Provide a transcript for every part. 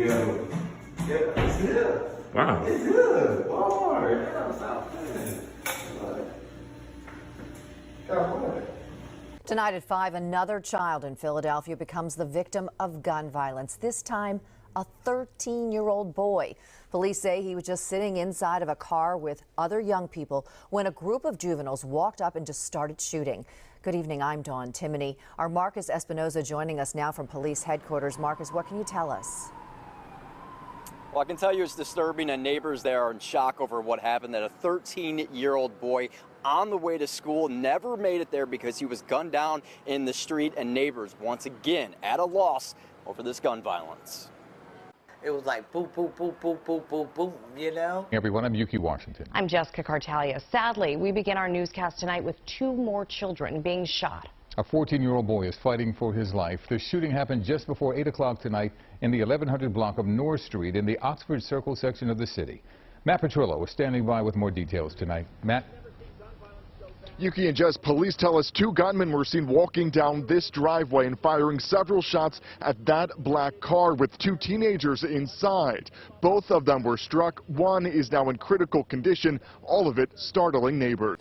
Yeah. Yeah, it's good. Wow. It's good. Walmart. Yeah, South Bend. California. Tonight at 5, another child in Philadelphia becomes the victim of gun violence, this time a 13-year-old boy. Police say he was just sitting inside of a car with other young people when a group of juveniles walked up and just started shooting. Good evening, I'm Dawn Timoney. Our Marcus Espinoza joining us now from police headquarters. Marcus, what can you tell us? Well, I can tell you it's disturbing, and neighbors there are in shock over what happened, that a 13-year-old boy on the way to school never made it there because he was gunned down in the street, and neighbors once again at a loss over this gun violence. It was like boop, boop, boop, boop, boop, boop, boop, you know? Everyone, I'm Yuki Washington. I'm Jessica Cartalia. Sadly, we begin our newscast tonight with 2 more children being shot. A 14-year-old boy is fighting for his life. The shooting happened just before 8 o'clock tonight in the 1100 block of North Street in the Oxford Circle section of the city. Matt Petrillo is standing by with more details tonight. Matt? Yuki and Jess, police tell us 2 gunmen were seen walking down this driveway and firing several shots at that black car with 2 teenagers inside. Both of them were struck. One is now in critical condition, all of it startling neighbors.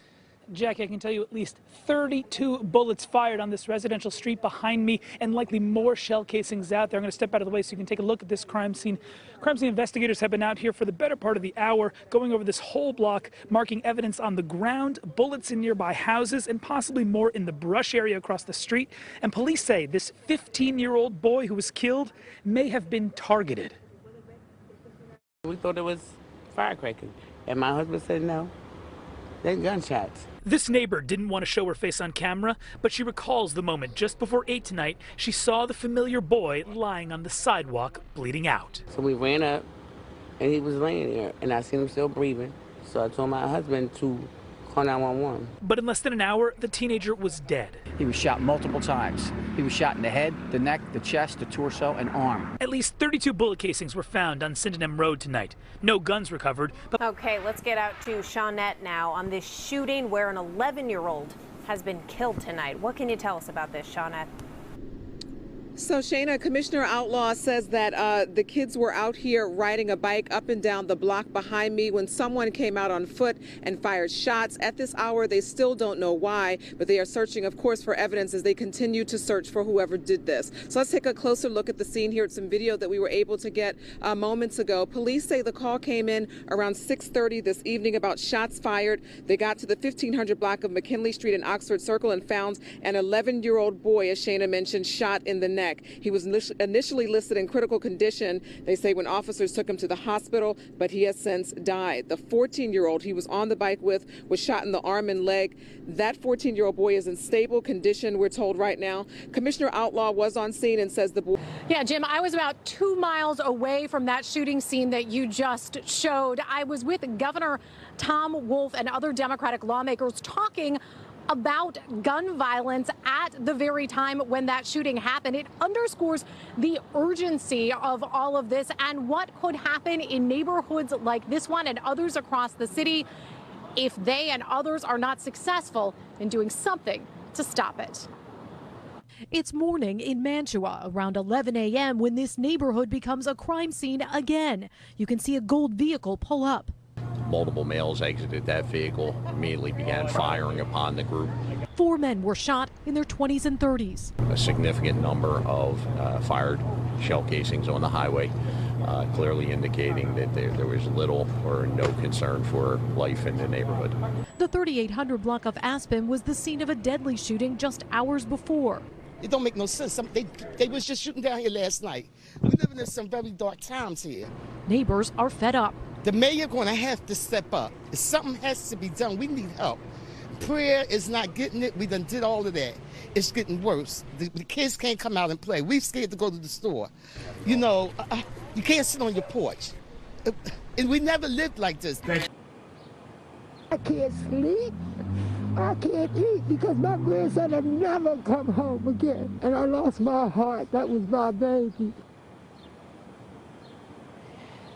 Jackie, I can tell you at least 32 bullets fired on this residential street behind me, and likely more shell casings out there. I'm going to step out of the way so you can take a look at this crime scene. Crime scene investigators have been out here for the better part of the hour, going over this whole block, marking evidence on the ground, bullets in nearby houses, and possibly more in the brush area across the street. And police say this 15-year-old boy who was killed may have been targeted. We thought it was firecrackers, and my husband said no. They're gunshots. This neighbor didn't want to show her face on camera, but she recalls the moment just before 8 tonight she saw the familiar boy lying on the sidewalk, bleeding out. So we ran up, and he was laying there, and I seen him still breathing. So I told my husband to call 911. But in less than an hour, the teenager was dead. He was shot multiple times. He was shot in the head, the neck, the chest, the torso, and arm. At least 32 bullet casings were found on Sydenham Road tonight. No guns recovered. But okay, let's get out to Shawnette now on this shooting where an 11-year-old has been killed tonight. What can you tell us about this, Shawnette? So, Shayna, Commissioner Outlaw says that the kids were out here riding a bike up and down the block behind me when someone came out on foot and fired shots. At this hour, they still don't know why, but they are searching, of course, for evidence as they continue to search for whoever did this. So let's take a closer look at the scene here. It's some video that we were able to get moments ago. Police say the call came in around 6:30 this evening about shots fired. They got to the 1500 block of McKinley Street in Oxford Circle and found an 11-year-old boy, as Shayna mentioned, shot in the neck. He was initially listed in critical condition, they say, when officers took him to the hospital, but he has since died. The 14-year-old he was on the bike with was shot in the arm and leg. That 14-year-old boy is in stable condition, we're told right now. Commissioner Outlaw was on scene and says the boy... Yeah, Jim, I was about 2 miles away from that shooting scene that you just showed. I was with Governor Tom Wolf and other Democratic lawmakers talking about gun violence at the very time when that shooting happened. It underscores the urgency of all of this and what could happen in neighborhoods like this one and others across the city if they and others are not successful in doing something to stop it. It's morning in Mantua around 11 a.m. when this neighborhood becomes a crime scene again. You can see a gold vehicle pull up. Multiple males exited that vehicle, immediately began firing upon the group. 4 men were shot in their 20s and 30s. A significant number of fired shell casings on the highway, clearly indicating that there was little or no concern for life in the neighborhood. The 3800 block of Aspen was the scene of a deadly shooting just hours before. It don't make no sense. They was just shooting down here last night. We're living in some very dark times here. Neighbors are fed up. The mayor going to have to step up. If something has to be done, we need help. Prayer is not getting it. We done did all of that. It's getting worse. The kids can't come out and play. We're scared to go to the store. You know, you can't sit on your porch. And we never lived like this. I can't sleep. I can't eat because my grandson will never come home again. And I lost my heart. That was my baby.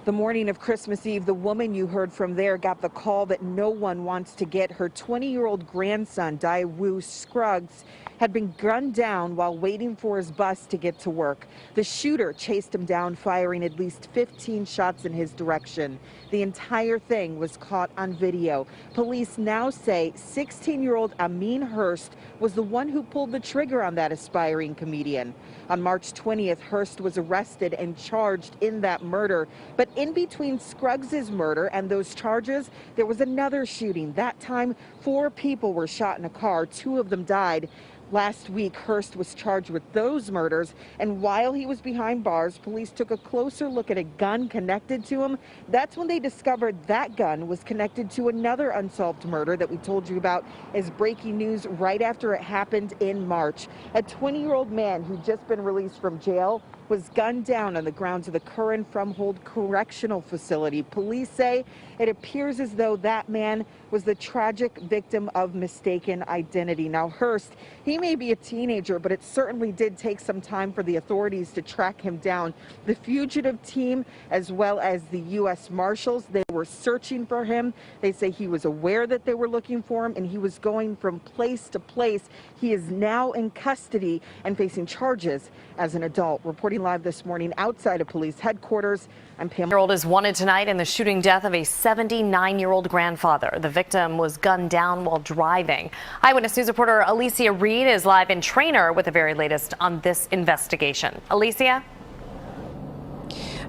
The morning of Christmas Eve, the woman you heard from there got the call that no one wants to get her 20-year-old grandson, Daewoo Scruggs. had been gunned down while waiting for his bus to get to work. The shooter chased him down, firing at least 15 shots in his direction. The entire thing was caught on video. Police now say 16-year-old Amin Hurst was the one who pulled the trigger on that aspiring comedian. On March 20th, Hurst was arrested and charged in that murder. But in between Scruggs' murder and those charges, there was another shooting. That time, 4 people were shot in a car. 2 of them died. Last week, Hurst was charged with those murders, and while he was behind bars, police took a closer look at a gun connected to him. That's when they discovered that gun was connected to another unsolved murder that we told you about as breaking news right after it happened in March. A 20-year-old man who'd just been released from jail was gunned down on the grounds of the Curran Fromhold Correctional Facility. Police say it appears as though that man was the tragic victim of mistaken identity. Now, Hurst, he may be a teenager, but it certainly did take some time for the authorities to track him down. The fugitive team, as well as the U.S. Marshals, they were searching for him. They say he was aware that they were looking for him, and he was going from place to place. He is now in custody and facing charges as an adult. Reporting live this morning outside of police headquarters, I'm Pam. Year-old is wanted tonight in the shooting death of a 79-year-old grandfather. The victim was gunned down while driving. Eyewitness News reporter Alicia Reed is live in Trainer with the very latest on this investigation. Alicia?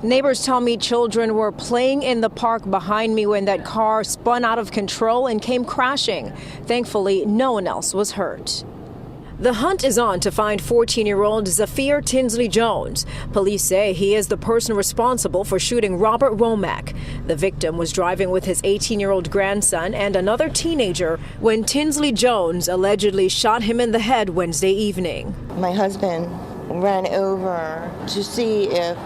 Neighbors tell me children were playing in the park behind me when that car spun out of control and came crashing. Thankfully, no one else was hurt. The hunt is on to find 14-year-old Zafir Tinsley Jones. Police say he is the person responsible for shooting Robert Womack. The victim was driving with his 18-year-old grandson and another teenager when Tinsley Jones allegedly shot him in the head Wednesday evening. My husband ran over to see if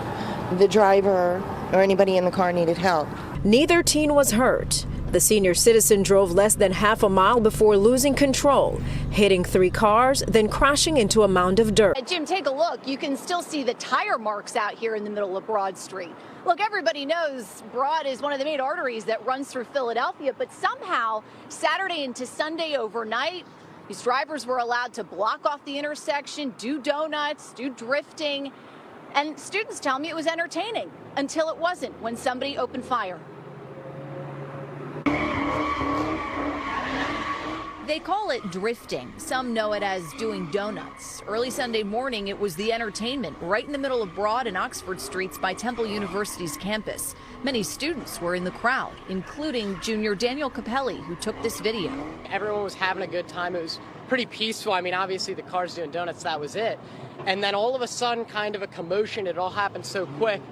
the driver or anybody in the car needed help. Neither teen was hurt. The senior citizen drove less than half a mile before losing control, hitting 3 cars, then crashing into a mound of dirt. Jim, take a look. You can still see the tire marks out here in the middle of Broad Street. Look, everybody knows Broad is one of the main arteries that runs through Philadelphia, but somehow Saturday into Sunday overnight, these drivers were allowed to block off the intersection, do donuts, do drifting, and students tell me it was entertaining until it wasn't when somebody opened fire. They call it drifting. Some know it as doing donuts. Early Sunday morning, it was the entertainment right in the middle of Broad and Oxford Streets by Temple University's campus. Many students were in the crowd, including junior Daniel Capelli, who took this video. Everyone was having a good time. It was pretty peaceful. I mean, obviously the cars doing donuts, that was it. And then all of a sudden, kind of a commotion. It all happened so quick.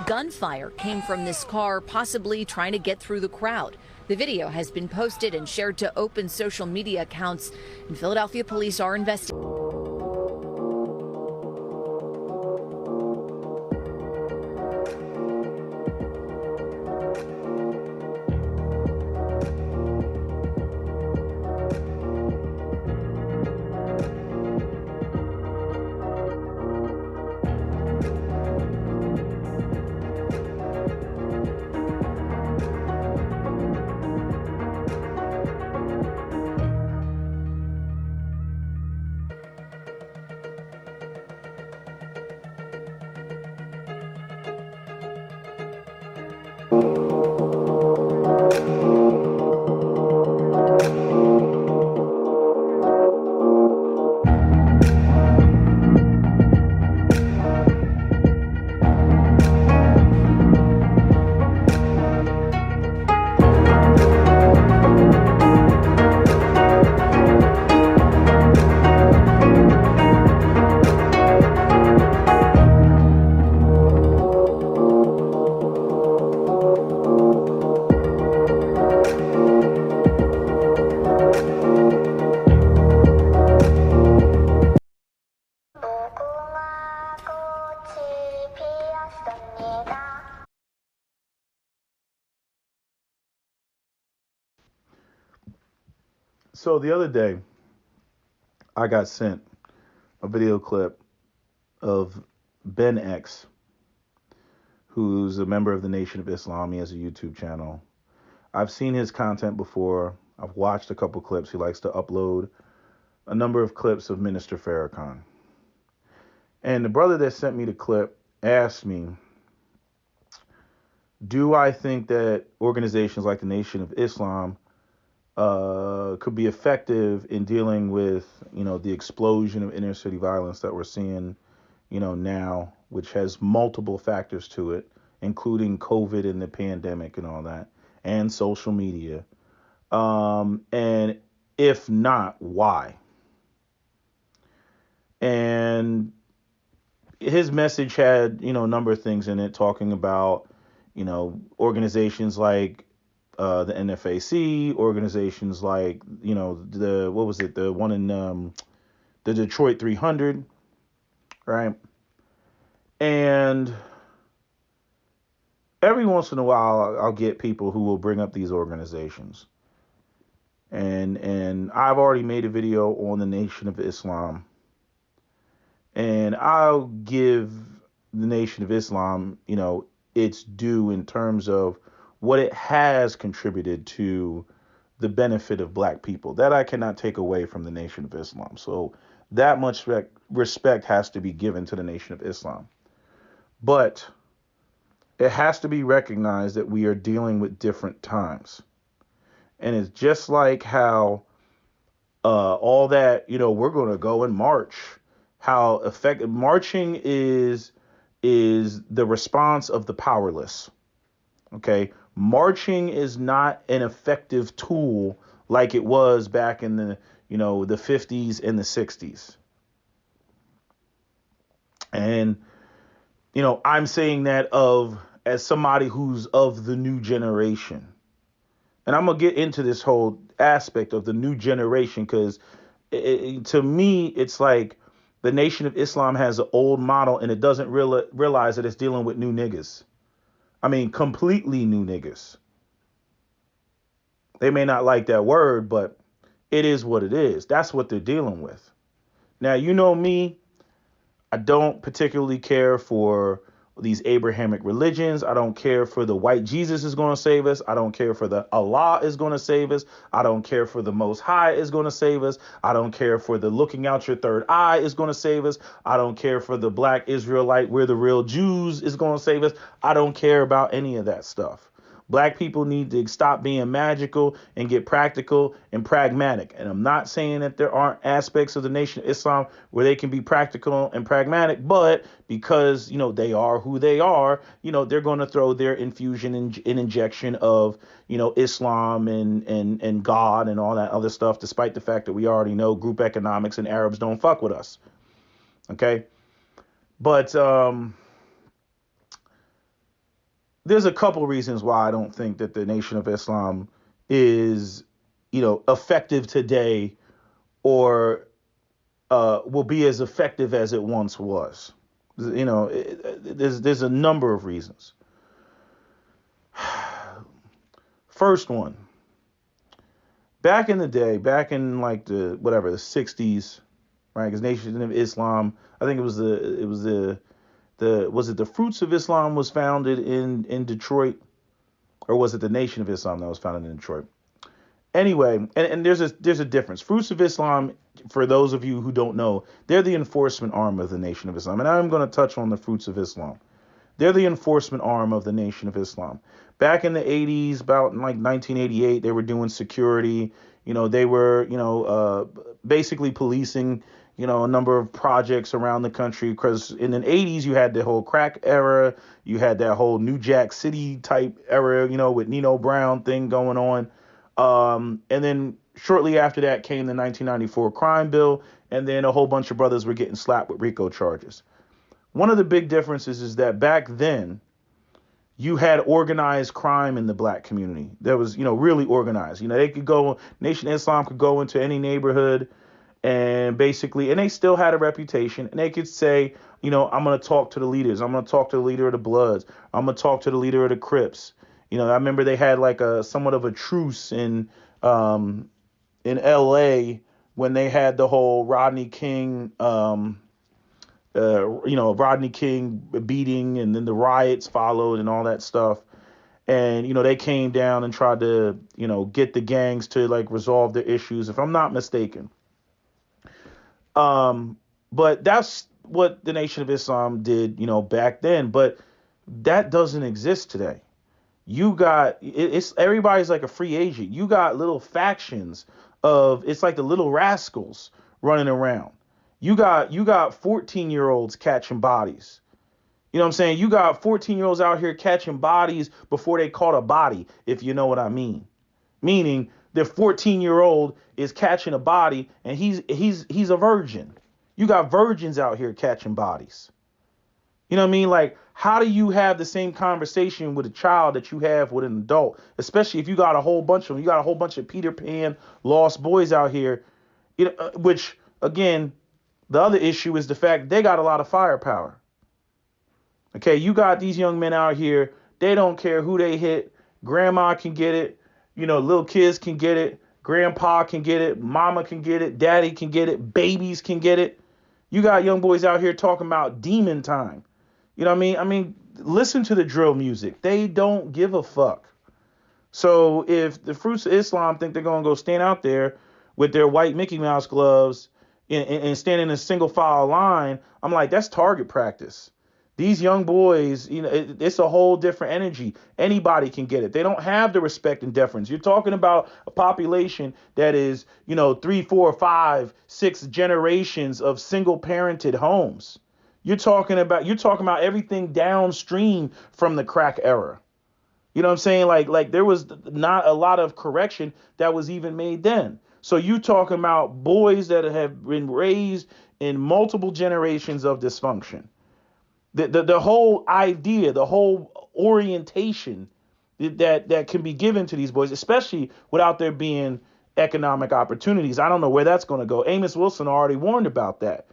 Gunfire came from this car, possibly trying to get through the crowd. The video has been posted and shared to open social media accounts, and Philadelphia police are investigating. So the other day, I got sent a video clip of Ben X, who's a member of the Nation of Islam. He has a YouTube channel. I've seen his content before. I've watched a couple clips. He likes to upload a number of clips of Minister Farrakhan. And the brother that sent me the clip asked me, do I think that organizations like the Nation of Islam could be effective in dealing with, the explosion of inner city violence that we're seeing, now, which has multiple factors to it, including COVID and the pandemic and all that, and social media. And if not, why? And his message had, a number of things in it, talking about, organizations like the NFAC, organizations like, the one in the Detroit 300, right? And every once in a while, I'll get people who will bring up these organizations. And I've already made a video on the Nation of Islam. And I'll give the Nation of Islam, its due in terms of what it has contributed to the benefit of black people. That I cannot take away from the Nation of Islam. So that much respect has to be given to the Nation of Islam. But it has to be recognized that we are dealing with different times. And it's just like how all that, we're going to go and march. How effective marching is the response of the powerless. Okay, marching is not an effective tool like it was back in the the 50s and the 60s. And I'm saying that as somebody who's of the new generation. And I'm gonna get into this whole aspect of the new generation because to me it's like the Nation of Islam has an old model and it doesn't realize that it's dealing with new niggas. I mean, completely new niggas. They may not like that word, but it is what it is. That's what they're dealing with. Now, you know me, I don't particularly care for these Abrahamic religions. I don't care for the white Jesus is going to save us. I don't care for the Allah is going to save us. I don't care for the Most High is going to save us. I don't care for the looking out your third eye is going to save us. I don't care for the black Israelite, we're the real Jews is going to save us. I don't care about any of that stuff. Black people need to stop being magical and get practical and pragmatic. And I'm not saying that there aren't aspects of the Nation of Islam where they can be practical and pragmatic, but because, they are who they are, they're going to throw their infusion and injection of, Islam and God and all that other stuff, despite the fact that we already know group economics and Arabs don't fuck with us. Okay. But, there's a couple reasons why I don't think that the Nation of Islam is, effective today or will be as effective as it once was. There's a number of reasons. First one, back in the day, back in like the 60s, right? Because Nation of Islam, I think was it the Fruits of Islam was founded in Detroit, or was it the Nation of Islam that was founded in Detroit? Anyway, and there's a difference. Fruits of Islam, for those of you who don't know, they're the enforcement arm of the Nation of Islam. And I'm going to touch on the Fruits of Islam. They're the enforcement arm of the Nation of Islam. Back in the 80s, about like 1988, they were doing security. They were, basically policing a number of projects around the country, because in the 80s, you had the whole crack era. You had that whole New Jack City type era, with Nino Brown thing going on. And then shortly after that came the 1994 crime bill. And then a whole bunch of brothers were getting slapped with RICO charges. One of the big differences is that back then you had organized crime in the black community. That was, really organized. They could go, Nation of Islam could go into any neighborhood and basically, and they still had a reputation, and they could say, I'm going to talk to the leaders. I'm going to talk to the leader of the Bloods. I'm going to talk to the leader of the Crips. I remember they had like a somewhat of a truce in LA when they had the whole Rodney King, Rodney King beating, and then the riots followed and all that stuff. And, they came down and tried to, get the gangs to like resolve their issues, if I'm not mistaken. But that's what the Nation of Islam did, back then. But that doesn't exist today. You got it's everybody's like a free agent. You got little factions it's like the little rascals running around. You got 14-year-olds catching bodies. You know what I'm saying? You got 14-year-olds out here catching bodies before they caught a body, if you know what I mean. Meaning the 14-year-old is catching a body and he's a virgin. You got virgins out here catching bodies. You know what I mean? Like, how do you have the same conversation with a child that you have with an adult? Especially if you got a whole bunch of them. You got a whole bunch of Peter Pan lost boys out here, which, again, the other issue is the fact they got a lot of firepower. Okay, you got these young men out here. They don't care who they hit. Grandma can get it. Little kids can get it. Grandpa can get it. Mama can get it. Daddy can get it. Babies can get it. You got young boys out here talking about demon time. You know what I mean? Listen to the drill music. They don't give a fuck. So if the Fruits of Islam think they're going to go stand out there with their white Mickey Mouse gloves and stand in a single file line, I'm like, that's target practice. These young boys, it's a whole different energy. Anybody can get it. They don't have the respect and deference. You're talking about a population that is, 3, 4, 5, 6 generations of single parented homes. You're talking about everything downstream from the crack era. You know what I'm saying? Like there was not a lot of correction that was even made then. So you talking about boys that have been raised in multiple generations of dysfunction. The whole idea, the whole orientation that can be given to these boys, especially without there being economic opportunities. I don't know where that's going to go. Amos Wilson already warned about that.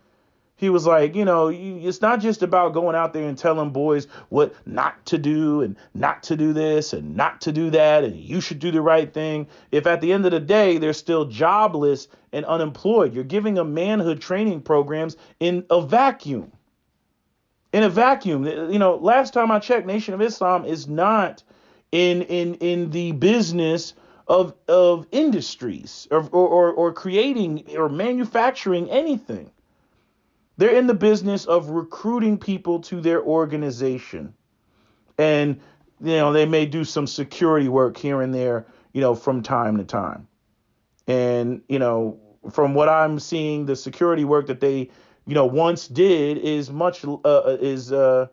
He was like, it's not just about going out there and telling boys what not to do and not to do this and not to do that and you should do the right thing. If at the end of the day, they're still jobless and unemployed, you're giving them manhood training programs in a vacuum. In a vacuum. Last time I checked, Nation of Islam is not in the business of industries or creating or manufacturing anything. They're in the business of recruiting people to their organization. And, they may do some security work here and there, from time to time. And, from what I'm seeing, the security work that they, once did is the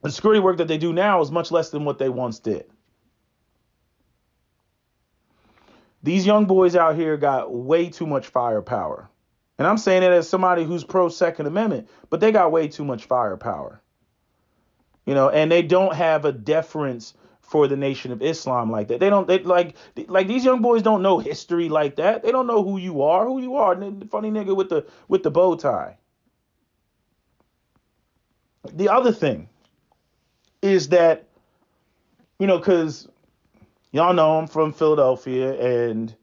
security work that they do now is much less than what they once did. These young boys out here got way too much firepower. And I'm saying it as somebody who's pro Second Amendment, but they got way too much firepower. And they don't have a deference for the Nation of Islam like that. Like these young boys don't know history like that. They don't know who you are. The funny nigga with the bow tie. The other thing is that, because y'all know I'm from Philadelphia and,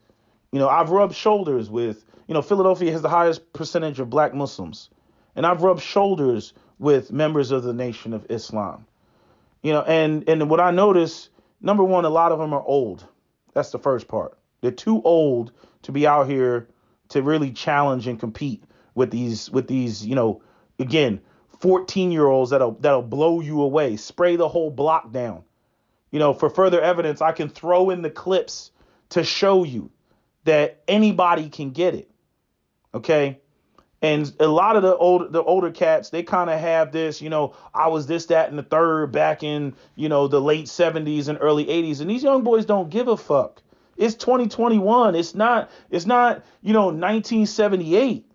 I've rubbed shoulders with, Philadelphia has the highest percentage of black Muslims. And I've rubbed shoulders with members of the Nation of Islam. And what I notice, number one, a lot of them are old. That's the first part. They're too old to be out here to really challenge and compete with these, again, 14-year-olds that'll blow you away, spray the whole block down. For further evidence, I can throw in the clips to show you that anybody can get it. Okay. And a lot of the older cats, they kind of have this, I was this, that, and the third back in, the late 70s and early 80s. And these young boys don't give a fuck. It's 2021. It's not, 1978.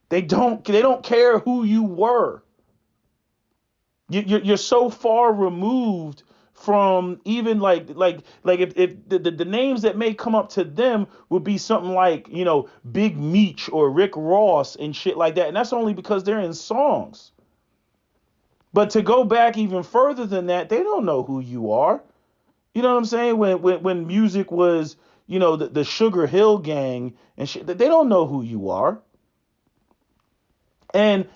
They don't care who you were. You're so far removed from even like if the names that may come up to them would be something like, Big Meech or Rick Ross and shit like that. And that's only because they're in songs. But to go back even further than that, they don't know who you are. You know what I'm saying? When music was, the Sugar Hill Gang and shit, they don't know who you are. And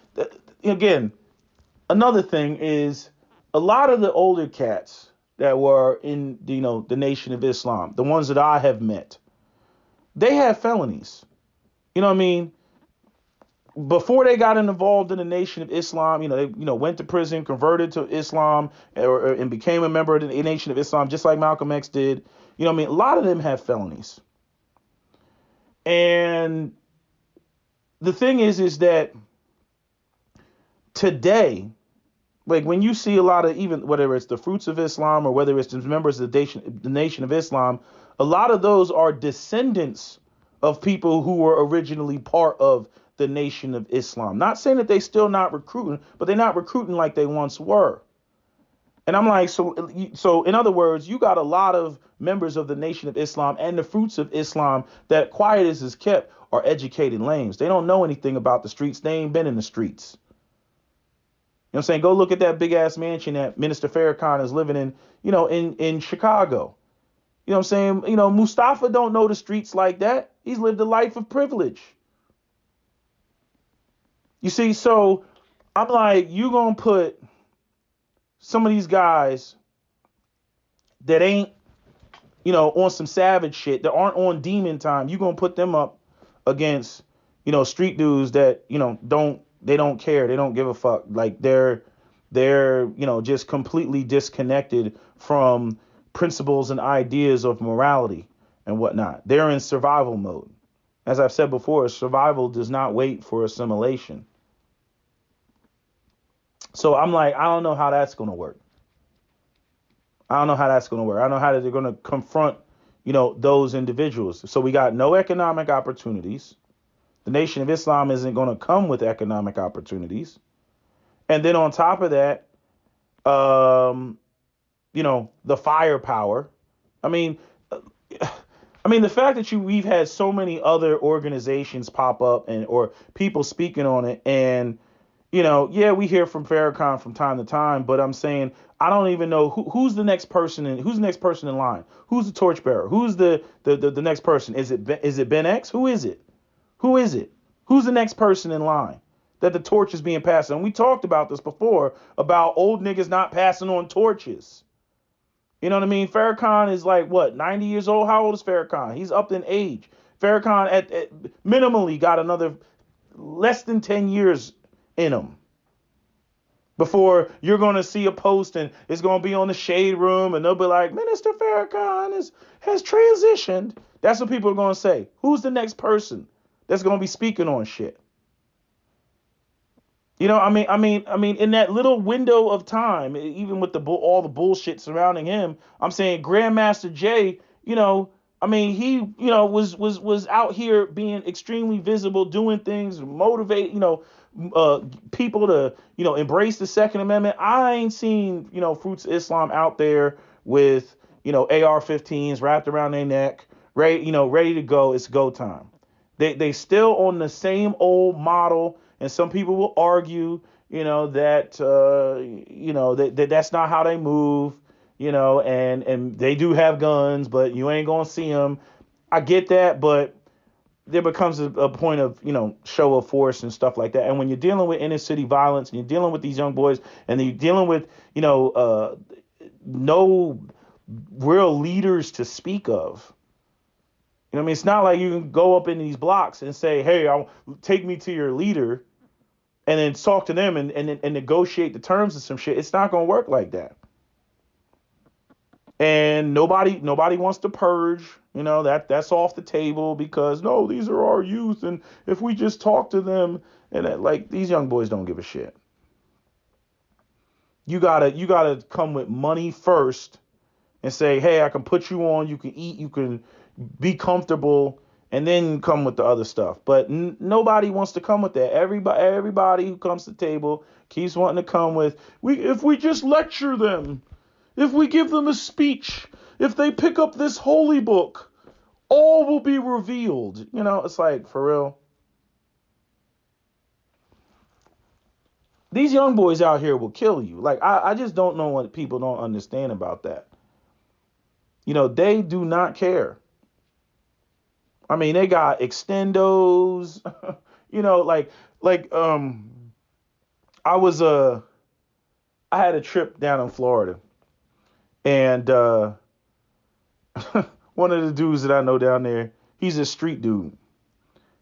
again, another thing is a lot of the older cats that were in, the Nation of Islam, the ones that I have met, they have felonies. You know what I mean? before they got involved in the Nation of Islam, they went to prison, converted to Islam, and became a member of the Nation of Islam, just like Malcolm X did. A lot of them have felonies. And the thing is that today, like when you see a lot of, even whether it's the Fruits of Islam or whether it's the members of the Nation of Islam, a lot of those are descendants of people who were originally part of the Nation of Islam. Not saying that they still not recruiting, but they're not recruiting like they once were. And I'm like, so in other words, you got a lot of members of the Nation of Islam and the Fruits of Islam that, quiet as is kept, are educated lames. They don't know anything about the streets. They ain't been in the streets. You know what I'm saying? Go look at that big ass mansion that Minister Farrakhan is living in, in Chicago. You know what I'm saying? Mustafa don't know the streets like that. He's lived a life of privilege. You see, so I'm like, you gonna put some of these guys that ain't, on some savage shit, that aren't on demon time, you gonna put them up against, street dudes that, don't care. They don't give a fuck. Like they're just completely disconnected from principles and ideas of morality and whatnot. They're in survival mode. As I've said before, survival does not wait for assimilation. So I'm like, I don't know how that's going to work. I don't know how they're going to confront, those individuals. So we got no economic opportunities. The Nation of Islam isn't going to come with economic opportunities. And then on top of that, the firepower. I mean, the fact that we've had so many other organizations pop up or people speaking on it, and we hear from Farrakhan from time to time, but I'm saying I don't even know who's the next person in line. Who's the torchbearer? Who's the next person? Is it Ben X? Who is it? Who's the next person in line that the torch is being passed on? And we talked about this before about old niggas not passing on torches. You know what I mean? Farrakhan is like, what, 90 years old? How old is Farrakhan? He's up in age. Farrakhan at minimally got another less than 10 years in him before you're going to see a post and it's going to be on the Shade Room and they'll be like, Minister Farrakhan has transitioned. That's what people are going to say. Who's the next person that's going to be speaking on shit? I mean, in that little window of time, even with all the bullshit surrounding him, I'm saying Grandmaster Jay, he, was out here being extremely visible, doing things, motivate, people to, embrace the Second Amendment. I ain't seen, Fruits of Islam out there with, AR-15s wrapped around their neck, ready to go. It's go time. They still on the same old model. And some people will argue, that that's not how they move, and they do have guns, but you ain't going to see them. I get that, but there becomes a point of, show of force and stuff like that. And when you're dealing with inner city violence and you're dealing with these young boys and you're dealing with, no real leaders to speak of. It's not like you can go up in these blocks and say, hey, take me to your leader and then talk to them and negotiate the terms of some shit. It's not going to work like that. And nobody wants to purge, that's off the table because no, these are our youth. And if we just talk to them and these young boys don't give a shit. You gotta come with money first and say, hey, I can put you on, you can eat, you can be comfortable, and then come with the other stuff. But nobody wants to come with that. Everybody who comes to the table keeps wanting to come with, if we just lecture them, if we give them a speech, if they pick up this holy book, all will be revealed. It's like, for real. These young boys out here will kill you. I just don't know what people don't understand about that. They do not care. I mean, they got extendos, I had a trip down in Florida and, one of the dudes that I know down there, he's a street dude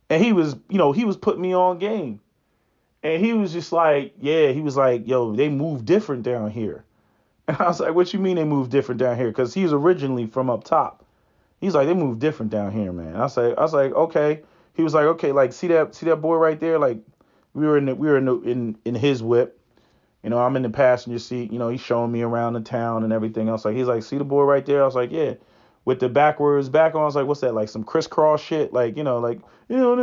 And he was, he was putting me on game. And he was just like, yeah, he was like, yo, they move different down here. And I was like, what you mean they move different down here? Because he's originally from up top. He's like, they move different down here, man. I was like, okay. He was like, okay, like see that boy right there? Like we were in his whip. I'm in the passenger seat. He's showing me around the town and everything else. Like he's like, see the boy right there? I was like, yeah. With the backwards back on, I was like, what's that? Like some crisscross shit? The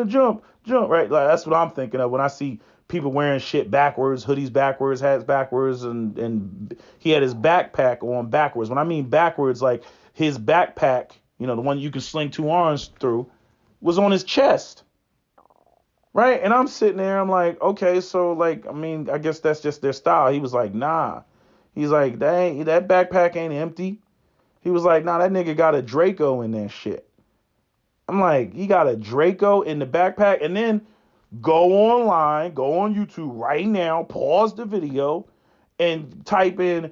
jump, right? Like that's what I'm thinking of when I see people wearing shit backwards, hoodies backwards, hats backwards, and he had his backpack on backwards. When I mean backwards, like his backpack, the one you can sling two arms through, was on his chest. Right? And I'm sitting there, I'm like, okay, so like, I guess that's just their style. He was like, nah. He's like, that backpack ain't empty. He was like, nah, that nigga got a Draco in that shit. I'm like, he got a Draco in the backpack? And then go online, go on YouTube right now, pause the video, and type in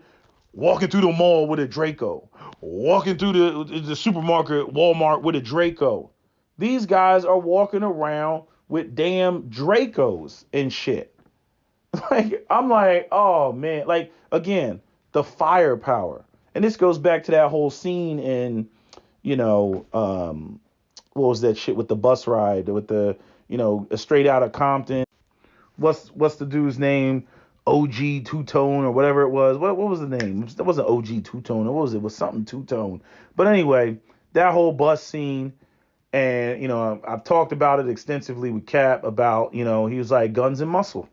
walking through the mall with a Draco. Walking through the supermarket, Walmart with a Draco. These guys are walking around with damn Dracos and shit. Like, I'm like, oh man. Like, again, the firepower. And this goes back to that whole scene in, what was that shit with the bus ride, with the, Straight Outta Compton. What's the dude's name? OG Two-Tone or whatever it was. What was the name? That wasn't OG Two-Tone. What was it? It was something Two-Tone. But anyway, that whole bus scene, and, I've talked about it extensively with Cap about, he was like guns and muscle.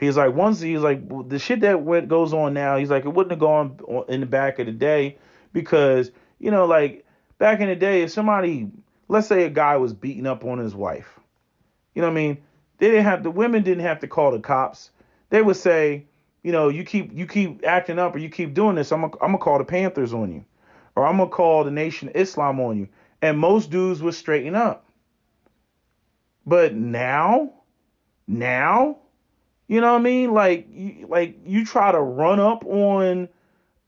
He's like, the shit that goes on now, he's like, it wouldn't have gone in the back of the day because, like back in the day, if somebody, let's say a guy was beating up on his wife, the women didn't have to call the cops. They would say, you keep acting up or you keep doing this, I'm gonna call the Panthers on you, or I'm gonna call the Nation of Islam on you. And most dudes would straighten up. But now, you know what I mean? Like you try to run up on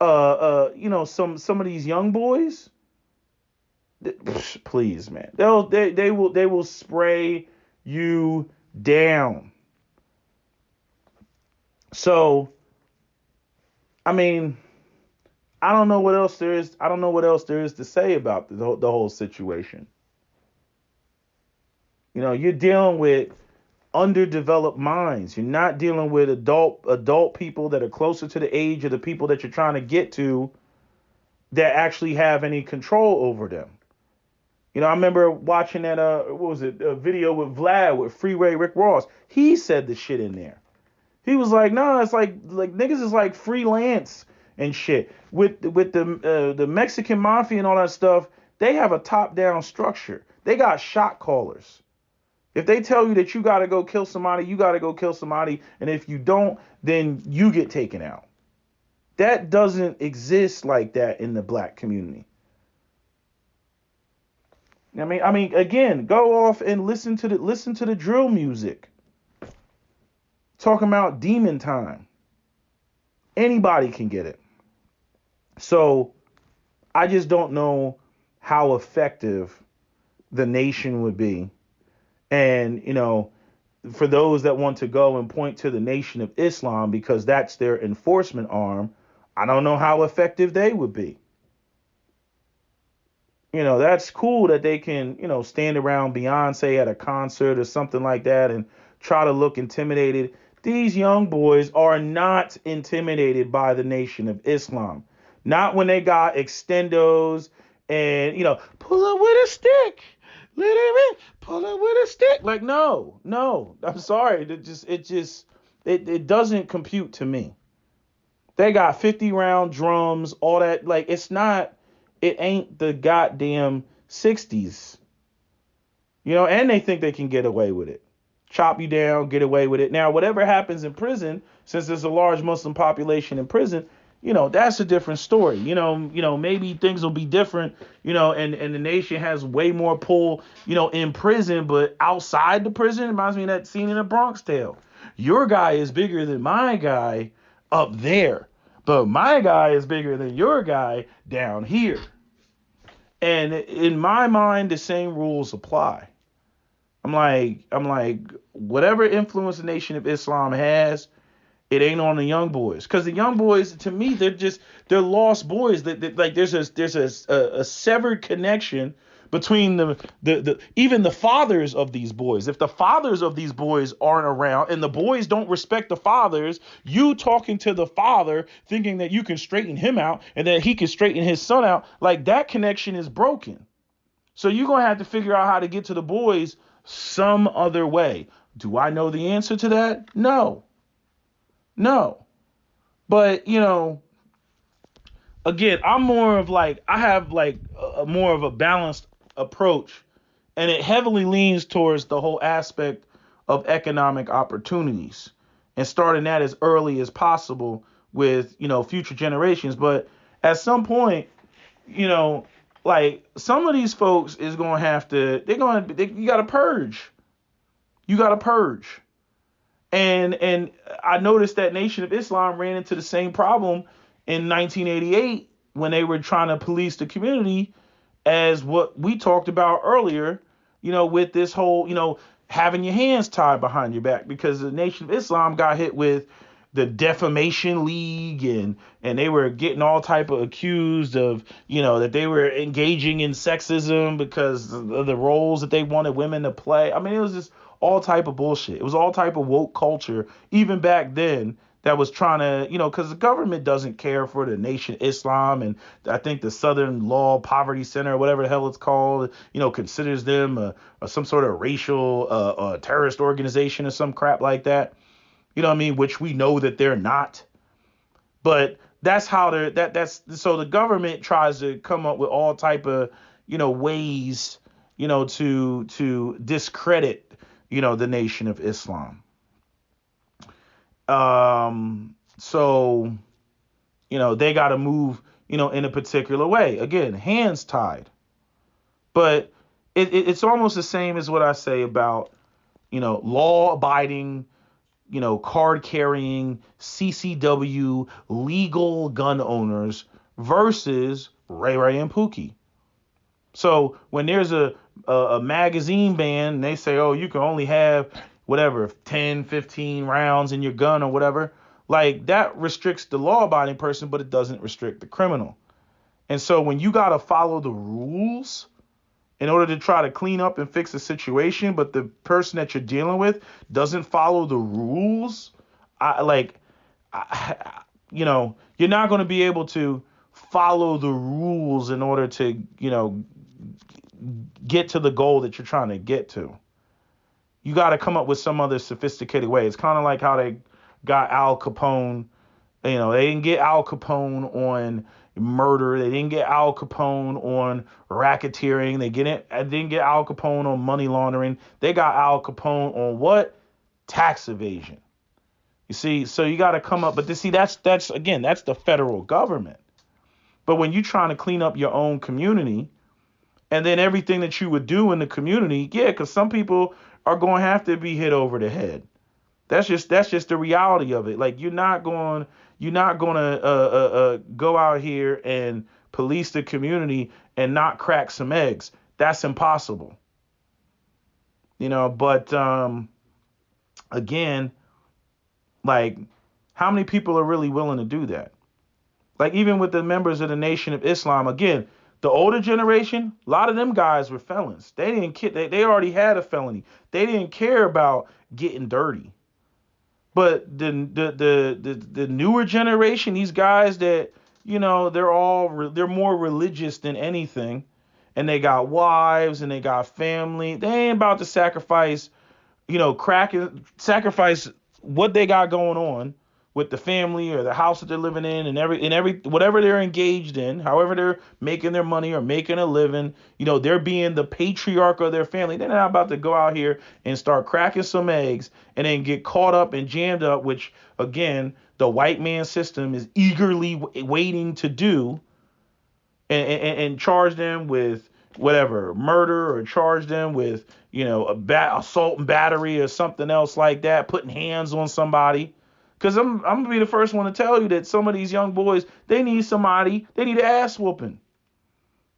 some of these young boys. Please, man. They will spray you down. So, I don't know what else there is. I don't know what else there is to say about the whole situation. You're dealing with underdeveloped minds. You're not dealing with adult people that are closer to the age of the people that you're trying to get to that actually have any control over them. I remember watching that a video with Vlad with Freeway Rick Ross. He said the shit in there. He was like, no, it's like niggas is like freelance and shit. With the Mexican mafia and all that stuff, they have a top-down structure. They got shot callers. If they tell you that you got to go kill somebody, you got to go kill somebody. And if you don't, then you get taken out. That doesn't exist like that in the black community. Again, go off and listen to the drill music. Talking about demon time. Anybody can get it. So I just don't know how effective the nation would be. And, for those that want to go and point to the Nation of Islam because that's their enforcement arm, I don't know how effective they would be. That's cool that they can, stand around Beyonce at a concert or something like that and try to look intimidated. These young boys are not intimidated by the Nation of Islam. Not when they got extendos and, pull up with a stick. Pull up with a stick. Like, no, I'm sorry. It doesn't compute to me. They got 50 round drums, all that. Like, it ain't the goddamn 60s. And they think they can get away with it. Chop you down, get away with it. Now, whatever happens in prison, since there's a large Muslim population in prison, that's a different story. Maybe things will be different, and the nation has way more pull, in prison, but outside the prison, it reminds me of that scene in The Bronx Tale. Your guy is bigger than my guy up there, but my guy is bigger than your guy down here. And in my mind, the same rules apply. I'm like, whatever influence the Nation of Islam has, it ain't on the young boys. Because the young boys, to me, they're lost boys. Like there's a severed connection between the even the fathers of these boys. If the fathers of these boys aren't around and the boys don't respect the fathers, you talking to the father thinking that you can straighten him out and that he can straighten his son out, like that connection is broken. So you're going to have to figure out how to get to the boys some other way. Do I know the answer to that? No. But, again, I'm more of like, I have like a more of a balanced approach, and it heavily leans towards the whole aspect of economic opportunities and starting that as early as possible with, future generations. But at some point, like some of these folks is going to have to, you got to purge. You got to purge. And I noticed that Nation of Islam ran into the same problem in 1988 when they were trying to police the community as what we talked about earlier, with this whole, having your hands tied behind your back, because the Nation of Islam got hit with the Defamation League and they were getting all type of accused of, that they were engaging in sexism because of the roles that they wanted women to play. I mean, it was just all type of bullshit. It was all type of woke culture, even back then, that was trying to, because the government doesn't care for the Nation Islam, and I think the Southern Law Poverty Center, whatever the hell it's called, considers them some sort of racial terrorist organization or some crap like that. You know what I mean? Which we know that they're not. But that's how so the government tries to come up with all type of, ways, to discredit, the Nation of Islam. So, they got to move, in a particular way. Again, hands tied. But it's almost the same as what I say about, law abiding, card carrying, CCW, legal gun owners versus Ray Ray and Pookie. So when there's a magazine ban and they say, oh, you can only have whatever, 10, 15 rounds in your gun or whatever, like that restricts the law abiding person, but it doesn't restrict the criminal. And so when you got to follow the rules in order to try to clean up and fix the situation, but the person that you're dealing with doesn't follow the rules, you're not going to be able to follow the rules in order to, get to the goal that you're trying to get to. You got to come up with some other sophisticated way. It's kind of like how they got Al Capone. They didn't get Al Capone on murder. They didn't get Al Capone on racketeering. They didn't get Al Capone on money laundering. They got Al Capone on what? Tax evasion. You see, so you got to come up. But that's the federal government. But when you're trying to clean up your own community, and then everything that you would do in the community, because some people are going to have to be hit over the head. That's just the reality of it. Like you're not going to go out here and police the community and not crack some eggs. That's impossible. But again, like how many people are really willing to do that? Like even with the members of the Nation of Islam, again, the older generation, a lot of them guys were felons. They didn't care. They already had a felony. They didn't care about getting dirty. But the newer generation, these guys that, they're more religious than anything. And they got wives and they got family. They ain't about to sacrifice what they got going on with the family or the house that they're living in and every whatever they're engaged in, however they're making their money or making a living, they're being the patriarch of their family. They're not about to go out here and start cracking some eggs and then get caught up and jammed up, which again, the white man system is eagerly waiting to do, and charge them with whatever, murder, or charge them with, assault and battery or something else like that, putting hands on somebody. Because I'm going to be the first one to tell you that some of these young boys, they need an ass whooping.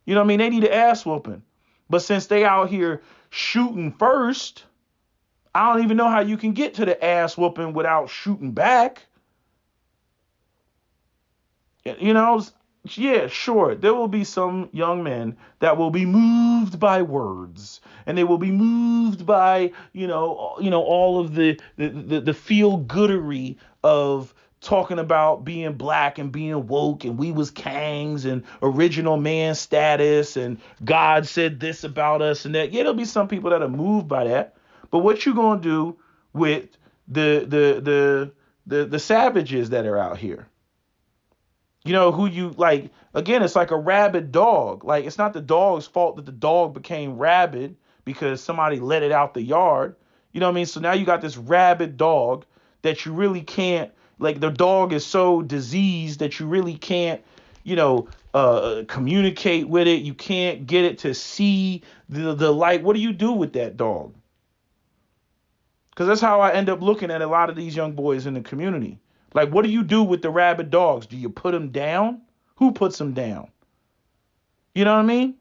You know what I mean? They need an ass whooping. But since they out here shooting first. I don't even know how you can get to the ass whooping without shooting back. You know, yeah, sure. There will be some young men that will be moved by words, and they will be moved by, all of the feel goodery of talking about being black and being woke and we was kangs and original man status and God said this about us and that. Yeah, there'll be some people that are moved by that. But what you gonna do with the savages that are out here? You know, who you like, again, it's like a rabid dog. Like, it's not the dog's fault that the dog became rabid because somebody let it out the yard. You know what I mean? So now you got this rabid dog that you really can't, like, the dog is so diseased that you really can't, communicate with it. You can't get it to see the light. What do you do with that dog? Because that's how I end up looking at a lot of these young boys in the community. Like, what do you do with the rabid dogs? Do you put them down? Who puts them down? You know what I mean?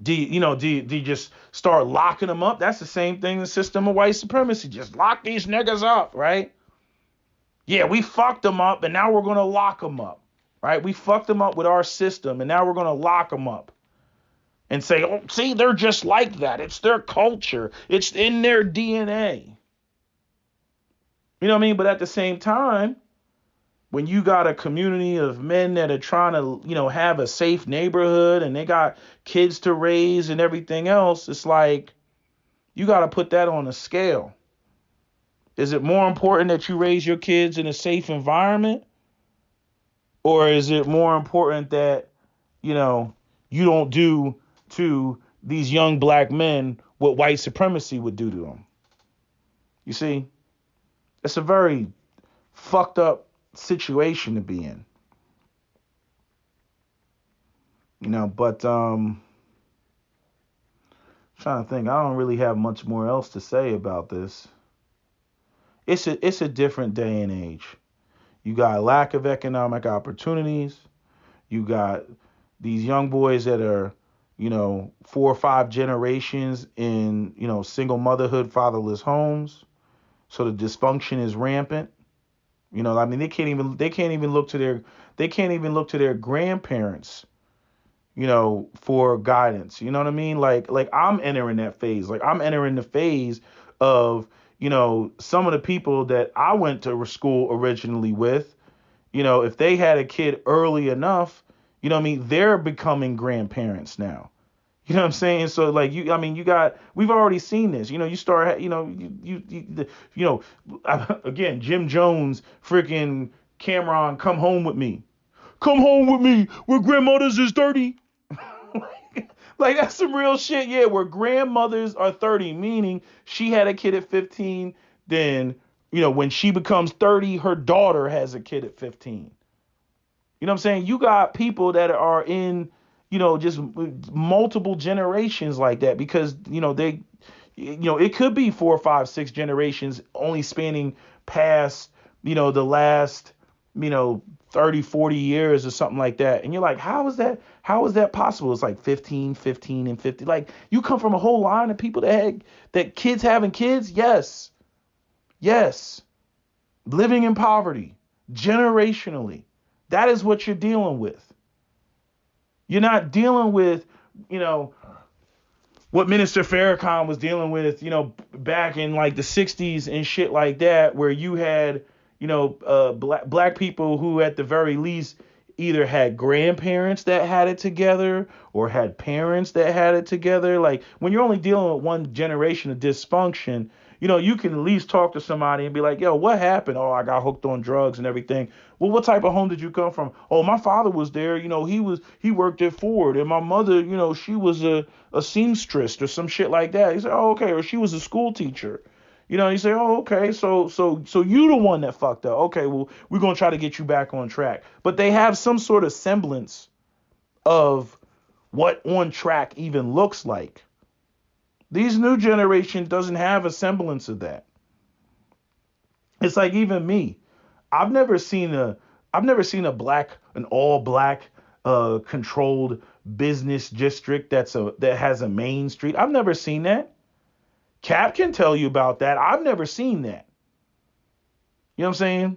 Do you just start locking them up? That's the same thing, the system of white supremacy. Just lock these niggas up, right? Yeah, we fucked them up, and now we're going to lock them up, right? We fucked them up with our system, and now we're going to lock them up. And say, oh, see, they're just like that. It's their culture. It's in their DNA. You know what I mean? But at the same time, when you got a community of men that are trying to, have a safe neighborhood and they got kids to raise and everything else, it's like you got to put that on a scale. Is it more important that you raise your kids in a safe environment? Or is it more important that, you don't do to these young black men what white supremacy would do to them? You see? It's a very fucked up situation to be in. But trying to think, I don't really have much more else to say about this. It's a different day and age. You got lack of economic opportunities. You got these young boys that are, 4 or 5 generations in, single motherhood, fatherless homes. So the dysfunction is rampant. They can't even look to their grandparents, for guidance. You know what I mean? Like I'm entering that phase. Like I'm entering the phase of, some of the people that I went to school originally with, if they had a kid early enough, they're becoming grandparents now. You know what I'm saying? So like we've already seen this. You start, again, Jim Jones, freaking Cameron, come home with me. Come home with me. Where grandmothers is 30. Like that's some real shit. Yeah, where grandmothers are 30, meaning she had a kid at 15. Then, when she becomes 30, her daughter has a kid at 15. You know what I'm saying? You got people that are in, just multiple generations like that because, they, it could be 4, 5, 6 generations only spanning past, the last, 30, 40 years or something like that. And you're like, how is that possible? It's like 15, and 50. Like you come from a whole line of people that kids having kids. Yes. Living in poverty generationally. That is what you're dealing with. You're not dealing with, what Minister Farrakhan was dealing with, back in like the 60s and shit like that, where you had, black people who at the very least either had grandparents that had it together or had parents that had it together. Like when you're only dealing with one generation of dysfunction, you can at least talk to somebody and be like, yo, what happened? Oh, I got hooked on drugs and everything. Well, what type of home did you come from? Oh, my father was there. He worked at Ford. And my mother, she was a seamstress or some shit like that. He said, oh, okay. Or she was a school teacher. You say, oh, okay. So you the one that fucked up. Okay, well, we're going to try to get you back on track. But they have some sort of semblance of what on track even looks like. These new generation doesn't have a semblance of that. It's like even me. I've never seen an all black controlled business district that has a main street. I've never seen that. Cap can tell you about that. I've never seen that. You know what I'm saying?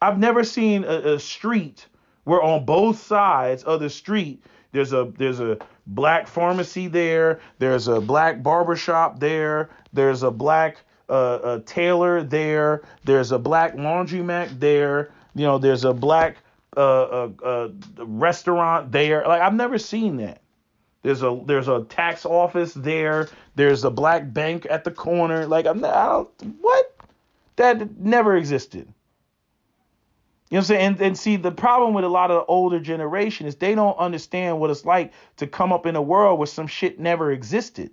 I've never seen a street where on both sides of the street there's a black pharmacy there, there's a black barbershop there, there's a black tailor there, there's a black laundromat there, there's a black restaurant there. Like, I've never seen that. There's a tax office there. There's a black bank at the corner. Like, what? That never existed. You know what I'm saying? And see, the problem with a lot of the older generation is they don't understand what it's like to come up in a world where some shit never existed.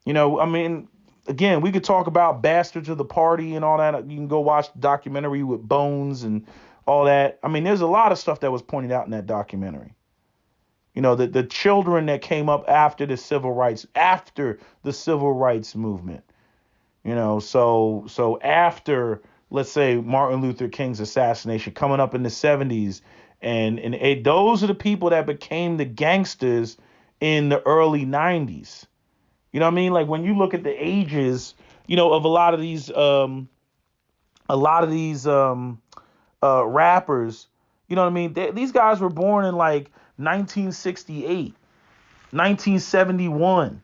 I mean, again, we could talk about Bastards of the Party and all that. You can go watch the documentary with Bones and all that. I mean, there's a lot of stuff that was pointed out in that documentary. The children that came up after the civil rights movement. So after, let's say, Martin Luther King's assassination, coming up in the 70s, and those are the people that became the gangsters in the early 90s. You know what I mean? Like, when you look at the ages, of a lot of these rappers, you know what I mean? These guys were born in like 1968, 1971.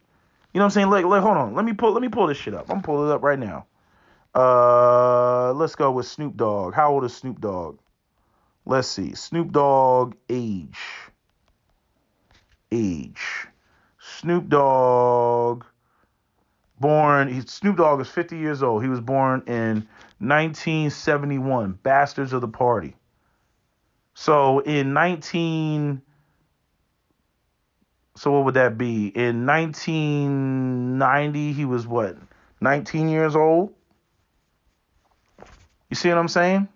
You know what I'm saying? Like, hold on. Let me pull this shit up. I'm gonna pull it up right now. Let's go with Snoop Dogg. How old is Snoop Dogg? Let's see. Snoop Dogg age. Snoop Dogg Snoop Dogg is 50 years old. He was born in 1971. Bastards of the Party. So what would that be? In 1990, he was what? 19 years old? You see what I'm saying?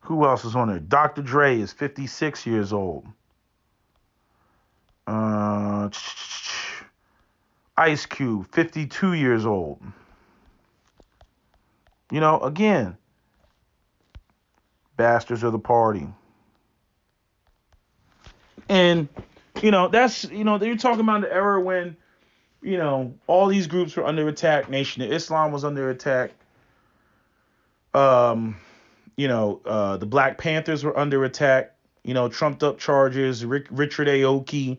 Who else is on there? Dr. Dre is 56 years old. Ice Cube, 52 years old. Again, Bastards of the Party. And, that's, you're talking about the era when, all these groups were under attack. Nation of Islam was under attack. The Black Panthers were under attack. Trumped up charges. Richard Aoki,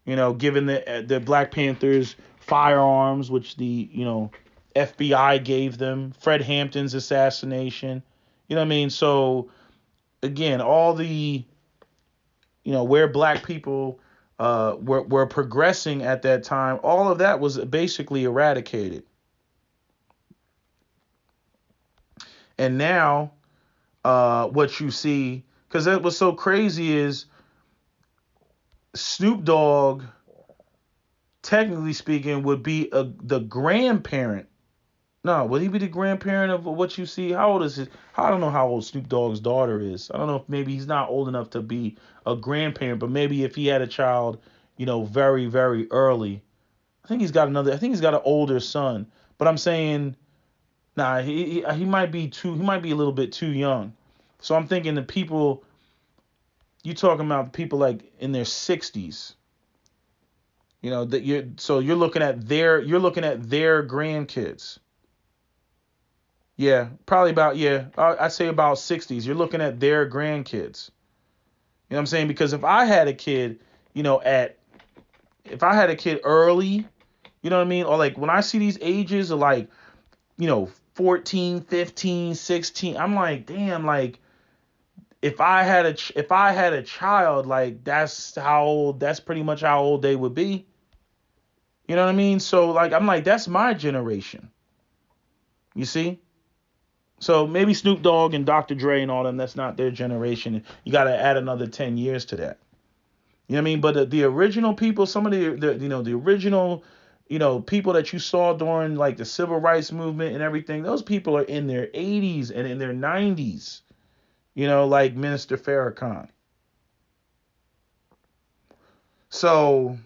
giving the Black Panthers firearms, which the, FBI gave them. Fred Hampton's assassination. You know what I mean? So, again, all the, where black people were progressing at that time, all of that was basically eradicated. And now, what you see, because that was so crazy, is Snoop Dogg, technically speaking, would be the grandparent. No, would he be the grandparent of what you see? How old is his? I don't know how old Snoop Dogg's daughter is. I don't know if maybe he's not old enough to be a grandparent, but maybe if he had a child, very, very early. I think he's got an older son. But I'm saying, nah, he might be a little bit too young. So I'm thinking the people, you talking about people like in their 60s. That you're looking at their grandkids. Yeah, probably I'd say about 60s. You're looking at their grandkids. You know what I'm saying? Because if I had a kid, if I had a kid early, you know what I mean? Or like when I see these ages of like, 14, 15, 16, I'm like, damn, like if I had a child, like that's pretty much how old they would be. You know what I mean? So like, I'm like, that's my generation. You see? So maybe Snoop Dogg and Dr. Dre and all them, that's not their generation. You got to add another 10 years to that. You know what I mean? But the original people, some of the original, people that you saw during like the civil rights movement and everything, those people are in their 80s and in their 90s, like Minister Farrakhan. So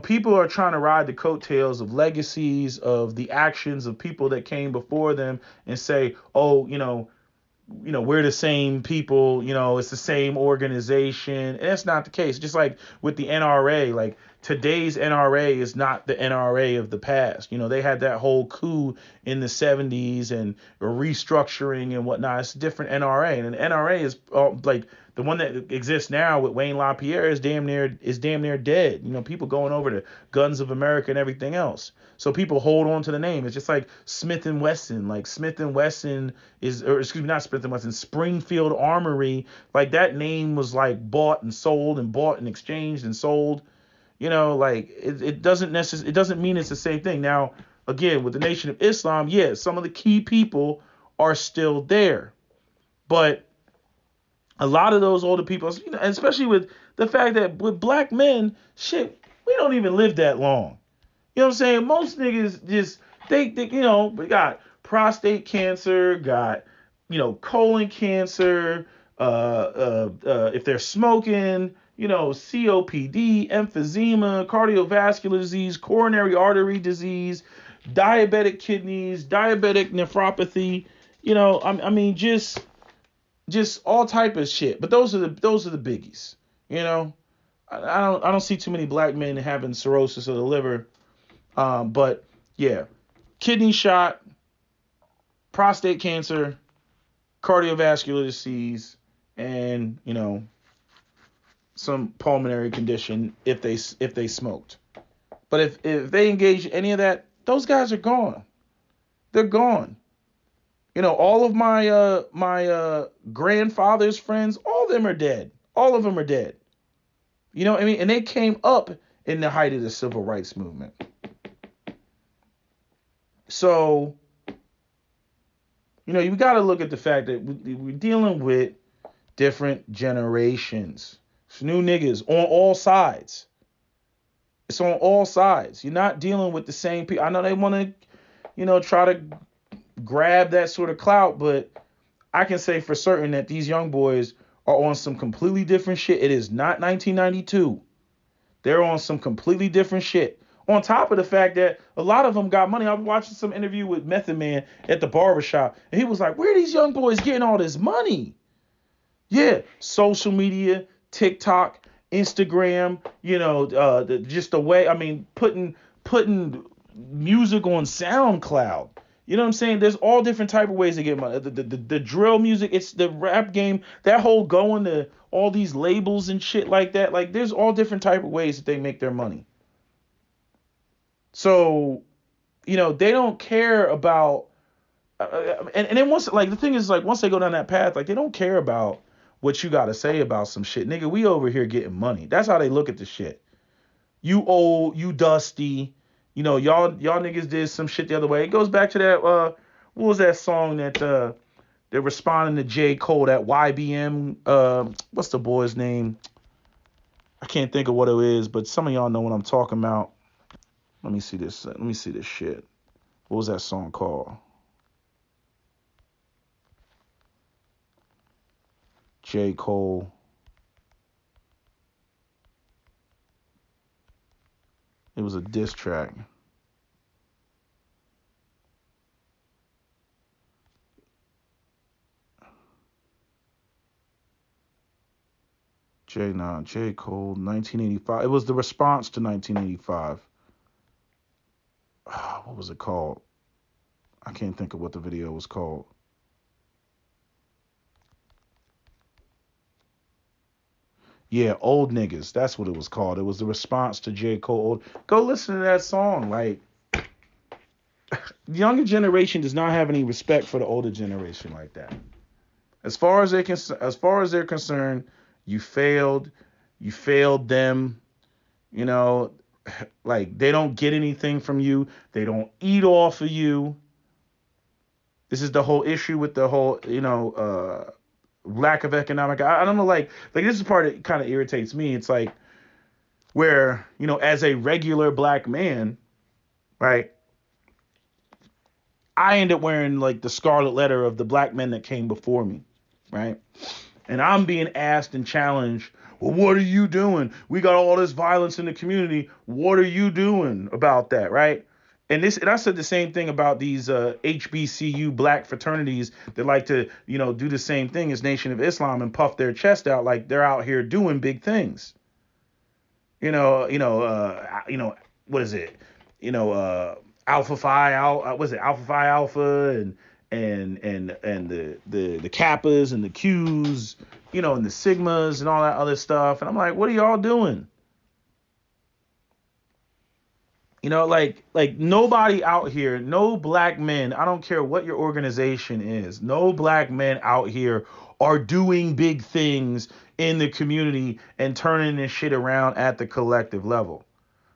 people are trying to ride the coattails of legacies of the actions of people that came before them and say, oh, we're the same people, it's the same organization. And that's not the case. Just like with the NRA, like today's NRA is not the NRA of the past. They had that whole coup in the 70s and a restructuring and whatnot. It's a different NRA. And the NRA is like the one that exists now with Wayne LaPierre is damn near dead. People going over to Guns of America and everything else. So people hold on to the name. It's just like Smith & Wesson. Like Smith & Wesson not Smith & Wesson, Springfield Armory. Like that name was like bought and sold and bought and exchanged and sold. Like it doesn't mean it's the same thing. Now, again, with the Nation of Islam, some of the key people are still there. But a lot of those older people, especially with the fact that with black men, shit, we don't even live that long. You know what I'm saying? Most niggas just, they we got prostate cancer, got, colon cancer, if they're smoking, COPD, emphysema, cardiovascular disease, coronary artery disease, diabetic kidneys, diabetic nephropathy, just all type of shit. But those are the biggies, I don't see too many black men having cirrhosis of the liver. But yeah, kidney shot, prostate cancer, cardiovascular disease, and some pulmonary condition if they smoked. But if they engage in any of that, those guys are gone. They're gone. All of my grandfather's friends, all of them are dead. All of them are dead. You know what I mean? And they came up in the height of the civil rights movement. So, you got to look at the fact that we're dealing with different generations. It's new niggas on all sides. It's on all sides. You're not dealing with the same people. I know they want to, try to grab that sort of clout, but I can say for certain that these young boys are on some completely different shit. It is not 1992. They're on some completely different shit. On top of the fact that a lot of them got money. I was watching some interview with Method Man at the barbershop, and he was like, where are these young boys getting all this money? Yeah, social media, TikTok, Instagram, just the way, putting music on SoundCloud. You know what I'm saying? There's all different type of ways to get money. The drill music, it's the rap game, that whole going to all these labels and shit like that. Like, there's all different type of ways that they make their money. So, they don't care about, and then once, like, the thing is, like, once they go down that path, like, they don't care about what you got to say about some shit. Nigga, we over here getting money. That's how they look at the shit. You old, you dusty, y'all niggas did some shit the other way. It goes back to that, what was that song that, they're responding to J. Cole, that YBM, what's the boy's name? I can't think of what it is, but some of y'all know what I'm talking about. Let me see this shit. What was that song called? J. Cole. It was a diss track. J. Cole, 1985. It was the response to 1985. What was it called? I can't think of what the video was called. Yeah, Old Niggas. That's what it was called. It was the response to J. Cole. Go listen to that song. Like, the younger generation does not have any respect for the older generation like that. As far as they're concerned, you failed. You failed them. Like, they don't get anything from you. They don't eat off of you. This is the whole issue with the whole, lack of economic. I don't know, like this is the part that kind of irritates me. It's like where, as a regular black man, right, I end up wearing like the scarlet letter of the black men that came before me, right? And I'm being asked and challenged, well, what are you doing? We got all this violence in the community. What are you doing about that, right? And I said the same thing about these HBCU black fraternities that like to, do the same thing as Nation of Islam and puff their chest out like they're out here doing big things. What is it? Alpha Phi Alpha Phi Alpha and the Kappas and the Qs, and the Sigmas and all that other stuff. And I'm like, what are y'all doing? Like nobody out here, no black men, I don't care what your organization is, no black men out here are doing big things in the community and turning this shit around at the collective level.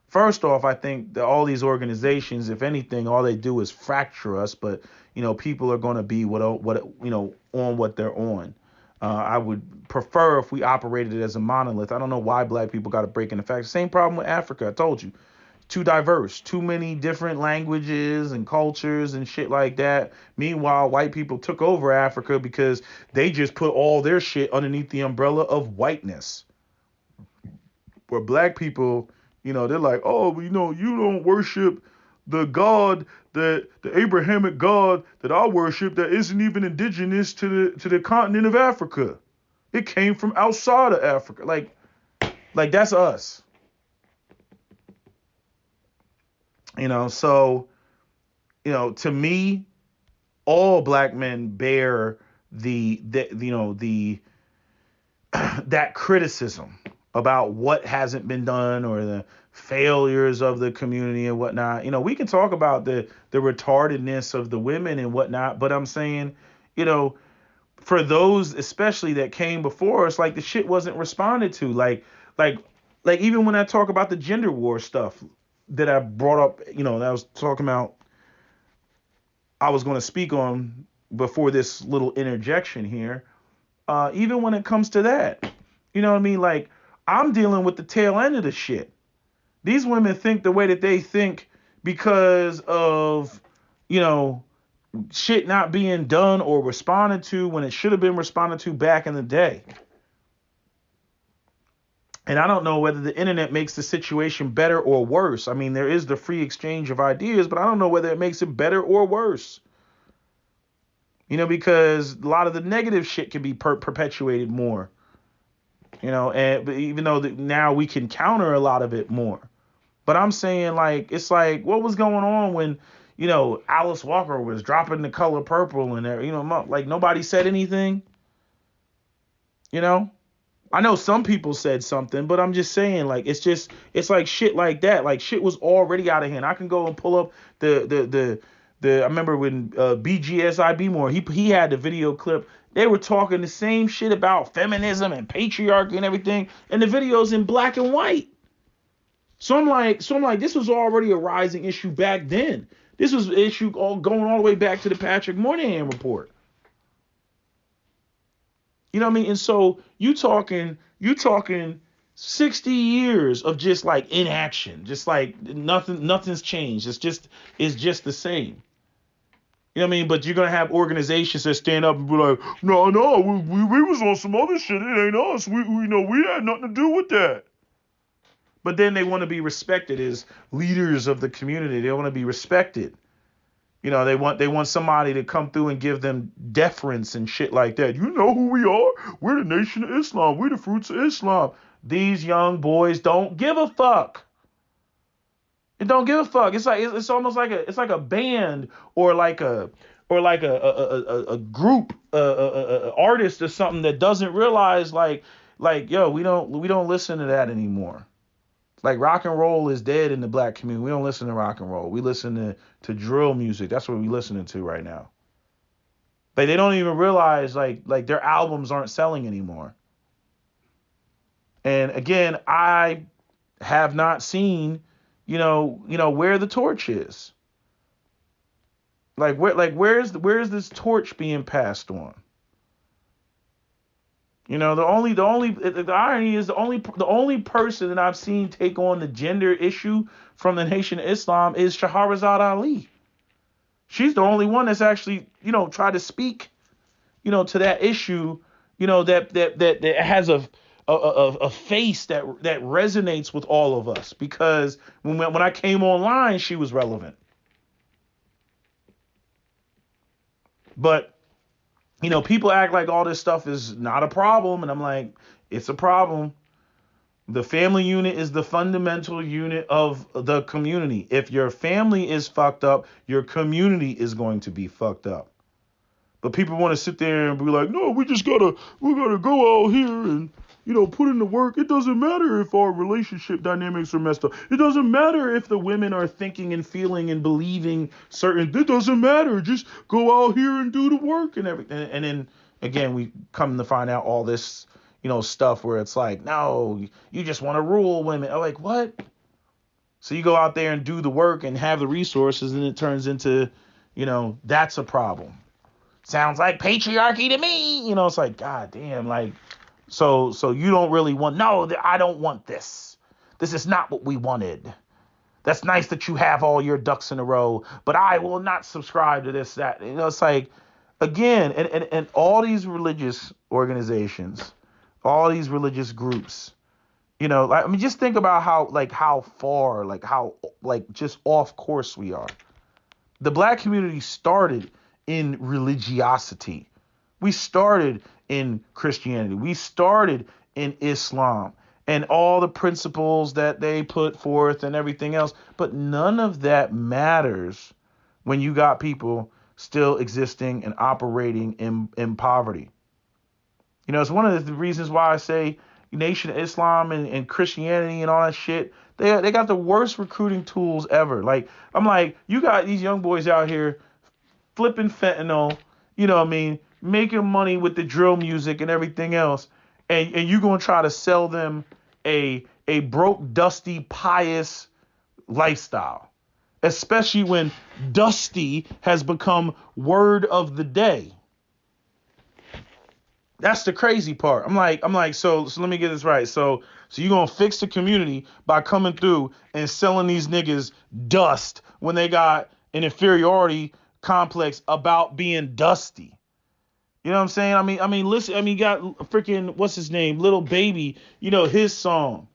First off, I think that all these organizations, if anything, all they do is fracture us, but people are going to be on what they're on. I would prefer if we operated as a monolith. I don't know why black people got to break into factions. Same problem with Africa. I told you. Too diverse, too many different languages and cultures and shit like that. Meanwhile, white people took over Africa because they just put all their shit underneath the umbrella of whiteness. Where black people, they're like, oh, you don't worship the God, the Abrahamic God that I worship that isn't even indigenous to the continent of Africa. It came from outside of Africa. Like that's us. So, to me, all black men bear that criticism about what hasn't been done or the failures of the community and whatnot. We can talk about the retardedness of the women and whatnot, but I'm saying, for those especially that came before us, like the shit wasn't responded to. Like even when I talk about the gender war stuff that I brought up, that I was talking about, I was going to speak on before this little interjection here. Even when it comes to that, you know what I mean? Like, I'm dealing with the tail end of the shit. These women think the way that they think because of, shit not being done or responded to when it should have been responded to back in the day. And I don't know whether the internet makes the situation better or worse. I mean, there is the free exchange of ideas, but I don't know whether it makes it better or worse. Because a lot of the negative shit can be perpetuated more. And even though now we can counter a lot of it more. But I'm saying, it's like, what was going on when, Alice Walker was dropping The Color Purple and there, like nobody said anything. I know some people said something, but I'm just saying, it's like shit like that. Like shit was already out of hand. I can go and pull up the I remember when BGSIB Moore, he had the video clip. They were talking the same shit about feminism and patriarchy and everything, and the video's in black and white. So I'm like, this was already a rising issue back then. This was an issue going all the way back to the Patrick Moynihan report. You know what I mean? And so you talking 60 years of just like inaction, just like nothing's changed. It's just the same. You know what I mean? But you're gonna have organizations that stand up and be like, no, we was on some other shit. It ain't us. We had nothing to do with that. But then they want to be respected as leaders of the community. They want to be respected. They want somebody to come through and give them deference and shit like that. You know who we are? We're the Nation of Islam. We're the fruits of Islam. These young boys don't give a fuck. It don't give a fuck. It's like it's almost like a band or like a group, artist or something that doesn't realize yo, we don't listen to that anymore. Like rock and roll is dead in the black community. We don't listen to rock and roll. We listen to drill music. That's what we're listening to right now. Like they don't even realize like their albums aren't selling anymore. And again, I have not seen, where the torch is. Where's this torch being passed on? The irony is the only person that I've seen take on the gender issue from the Nation of Islam is Shahrazad Ali. She's the only one that's actually, tried to speak, to that issue, that has a face that resonates with all of us, because when I came online, she was relevant. But people act like all this stuff is not a problem, and I'm like, it's a problem. The family unit is the fundamental unit of the community. If your family is fucked up, your community is going to be fucked up. But people want to sit there and be like, no, we gotta go out here and, put in the work. It doesn't matter if our relationship dynamics are messed up. It doesn't matter if the women are thinking and feeling and believing certain. It doesn't matter. Just go out here and do the work and everything. And then again, we come to find out all this, stuff where it's like, no, you just want to rule women. I'm like, what? So you go out there and do the work and have the resources, and it turns into, that's a problem. Sounds like patriarchy to me. It's like, God damn, like, so you don't really want, no, I don't want this. This is not what we wanted. That's nice that you have all your ducks in a row, but I will not subscribe to this, that. It's like, again, and all these religious organizations, all these religious groups, just think about how far, how just off course we are. The black community started in religiosity. We started in Christianity. We started in Islam and all the principles that they put forth and everything else. But none of that matters when you got people still existing and operating in poverty. It's one of the reasons why I say Nation of Islam and Christianity and all that shit, they got the worst recruiting tools ever. Like, I'm like, you got these young boys out here flipping fentanyl, making money with the drill music and everything else, and you're going to try to sell them a broke, dusty, pious lifestyle, especially when dusty has become word of the day. That's the crazy part. I'm like, so let me get this right. So you're going to fix the community by coming through and selling these niggas dust when they got an inferiority complex about being dusty. You know what I'm saying? I mean, listen, you got freaking, what's his name? Little Baby, his song.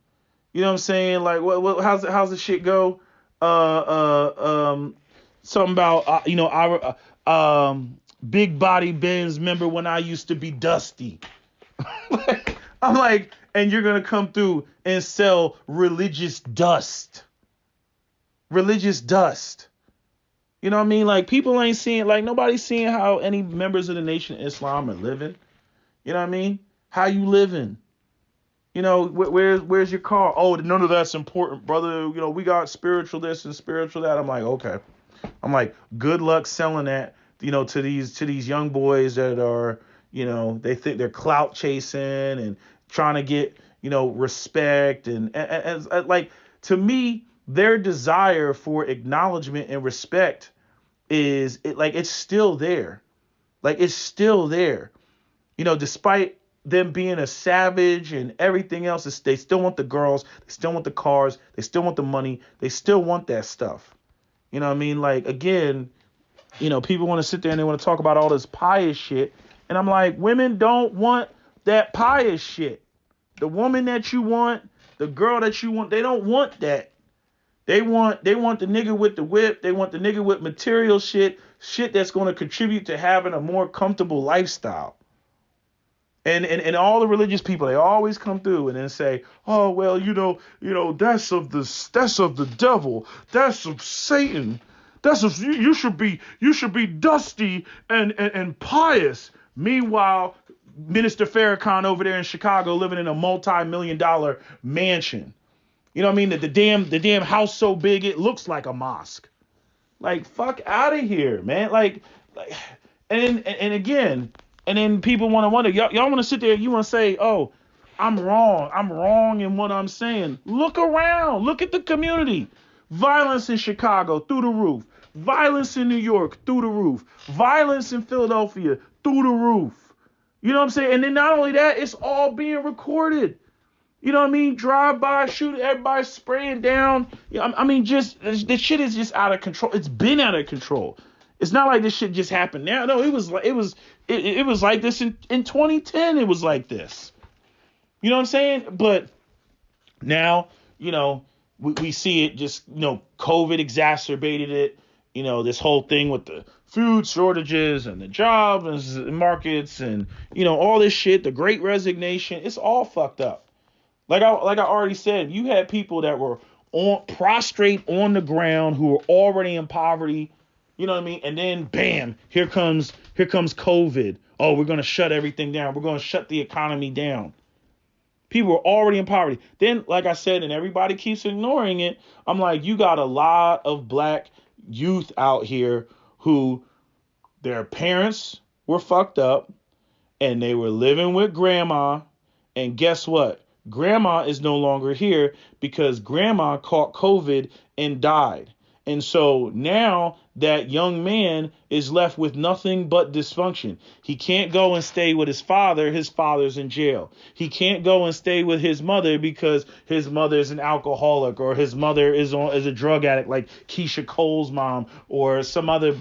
You know what I'm saying? Like, how's the shit go? Something about, big body Benz, remember when I used to be dusty? I'm like, and you're going to come through and sell religious dust. Religious dust. You know what I mean? Like, people ain't seeing, like, nobody's seeing how any members of the Nation of Islam are living. You know what I mean? How you living? Where's your car? Oh, none of that's important, brother. We got spiritual this and spiritual that. I'm like, okay. I'm like, good luck selling that, to these young boys that are, they think they're clout chasing and trying to get, respect and like, to me, their desire for acknowledgement and respect it's still there. Like, it's still there. Despite them being a savage and everything else, they still want the girls, they still want the cars, they still want the money, they still want that stuff. You know what I mean? Like, again, people want to sit there and they want to talk about all this pious shit. And I'm like, women don't want that pious shit. The woman that you want, the girl that you want, they don't want that. They want the nigga with the whip. They want the nigga with material shit that's going to contribute to having a more comfortable lifestyle. And all the religious people, they always come through and then say, oh, well, that's of the devil. That's of Satan. You should be dusty and pious. Meanwhile, Minister Farrakhan over there in Chicago living in a multi-million-dollar mansion. You know what I mean? The damn house so big it looks like a mosque. Like, fuck out of here, man. Like, and again, and then people want to wonder, y'all want to sit there, you want to say, oh, I'm wrong in what I'm saying. Look around, look at the community. Violence in Chicago through the roof. Violence in New York through the roof. Violence in Philadelphia through the roof. You know what I'm saying? And then not only that, it's all being recorded. You know what I mean? Drive by, shoot, everybody spraying down. I mean, just the shit is just out of control. It's been out of control. It's not like this shit just happened now. No, it was like this in 2010. It was like this. You know what I'm saying? But now, we see it just, COVID exacerbated it. This whole thing with the food shortages and the jobs markets and, all this shit, the great resignation, it's all fucked up. Like I already said, you had people that were prostrate on the ground who were already in poverty, you know what I mean? And then bam, here comes COVID. Oh, we're going to shut everything down. We're going to shut the economy down. People were already in poverty. Then, like I said, and everybody keeps ignoring it, I'm like, you got a lot of black youth out here who their parents were fucked up and they were living with grandma. And guess what? Grandma is no longer here because grandma caught COVID and died. And so now that young man is left with nothing but dysfunction. He can't go and stay with his father. His father's in jail. He can't go and stay with his mother because his mother's an alcoholic or his mother is a drug addict like Keisha Cole's mom or some other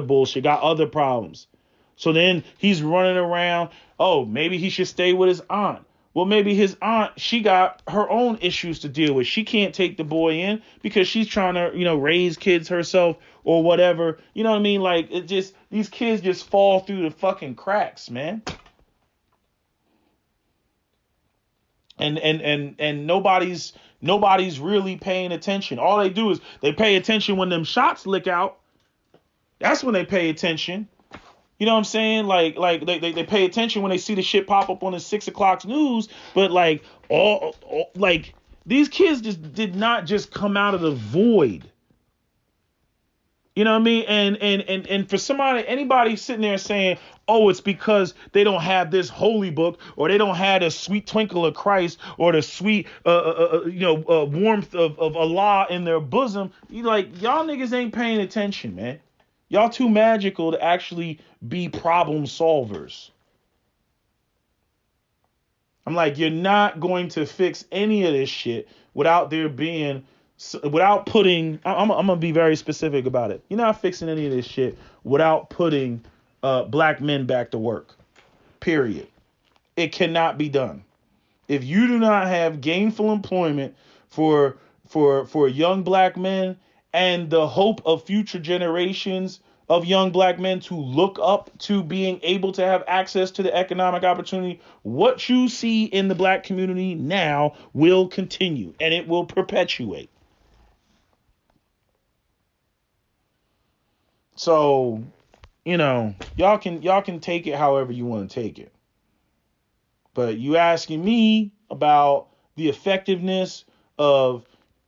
bullshit, got other problems. So then he's running around. Oh, maybe he should stay with his aunt. Well, maybe his aunt, she got her own issues to deal with. She can't take the boy in because she's trying to, raise kids herself or whatever. You know what I mean? Like, these kids just fall through the fucking cracks, man. And nobody's really paying attention. All they do is they pay attention when them shots lick out. That's when they pay attention. You know what I'm saying? Like they pay attention when they see the shit pop up on the 6 o'clock news. But like these kids just did not just come out of the void. You know what I mean? And for anybody sitting there saying, oh, it's because they don't have this holy book or they don't have the sweet twinkle of Christ or the sweet warmth of Allah in their bosom. Y'all niggas ain't paying attention, man. Y'all too magical to actually be problem solvers. I'm like, you're not going to fix any of this shit without putting, I'm going to be very specific about it. You're not fixing any of this shit without putting black men back to work. Period. It cannot be done. If you do not have gainful employment for young black men, and the hope of future generations of young black men to look up to being able to have access to the economic opportunity, what you see in the black community now will continue and it will perpetuate. So, y'all can take it however you want to take it. But you asking me about the effectiveness of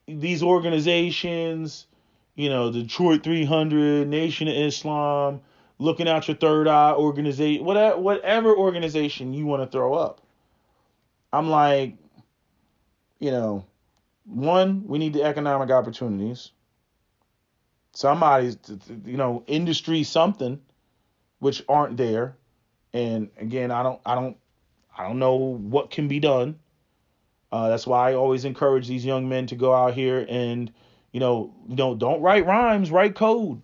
these organizations, Detroit 300, Nation of Islam, Looking Out Your Third Eye organization, whatever organization you want to throw up. I'm like, one, we need the economic opportunities. Somebody's, industry something, which aren't there. And again, I don't know what can be done. That's why I always encourage these young men to go out here and, don't write rhymes, write code.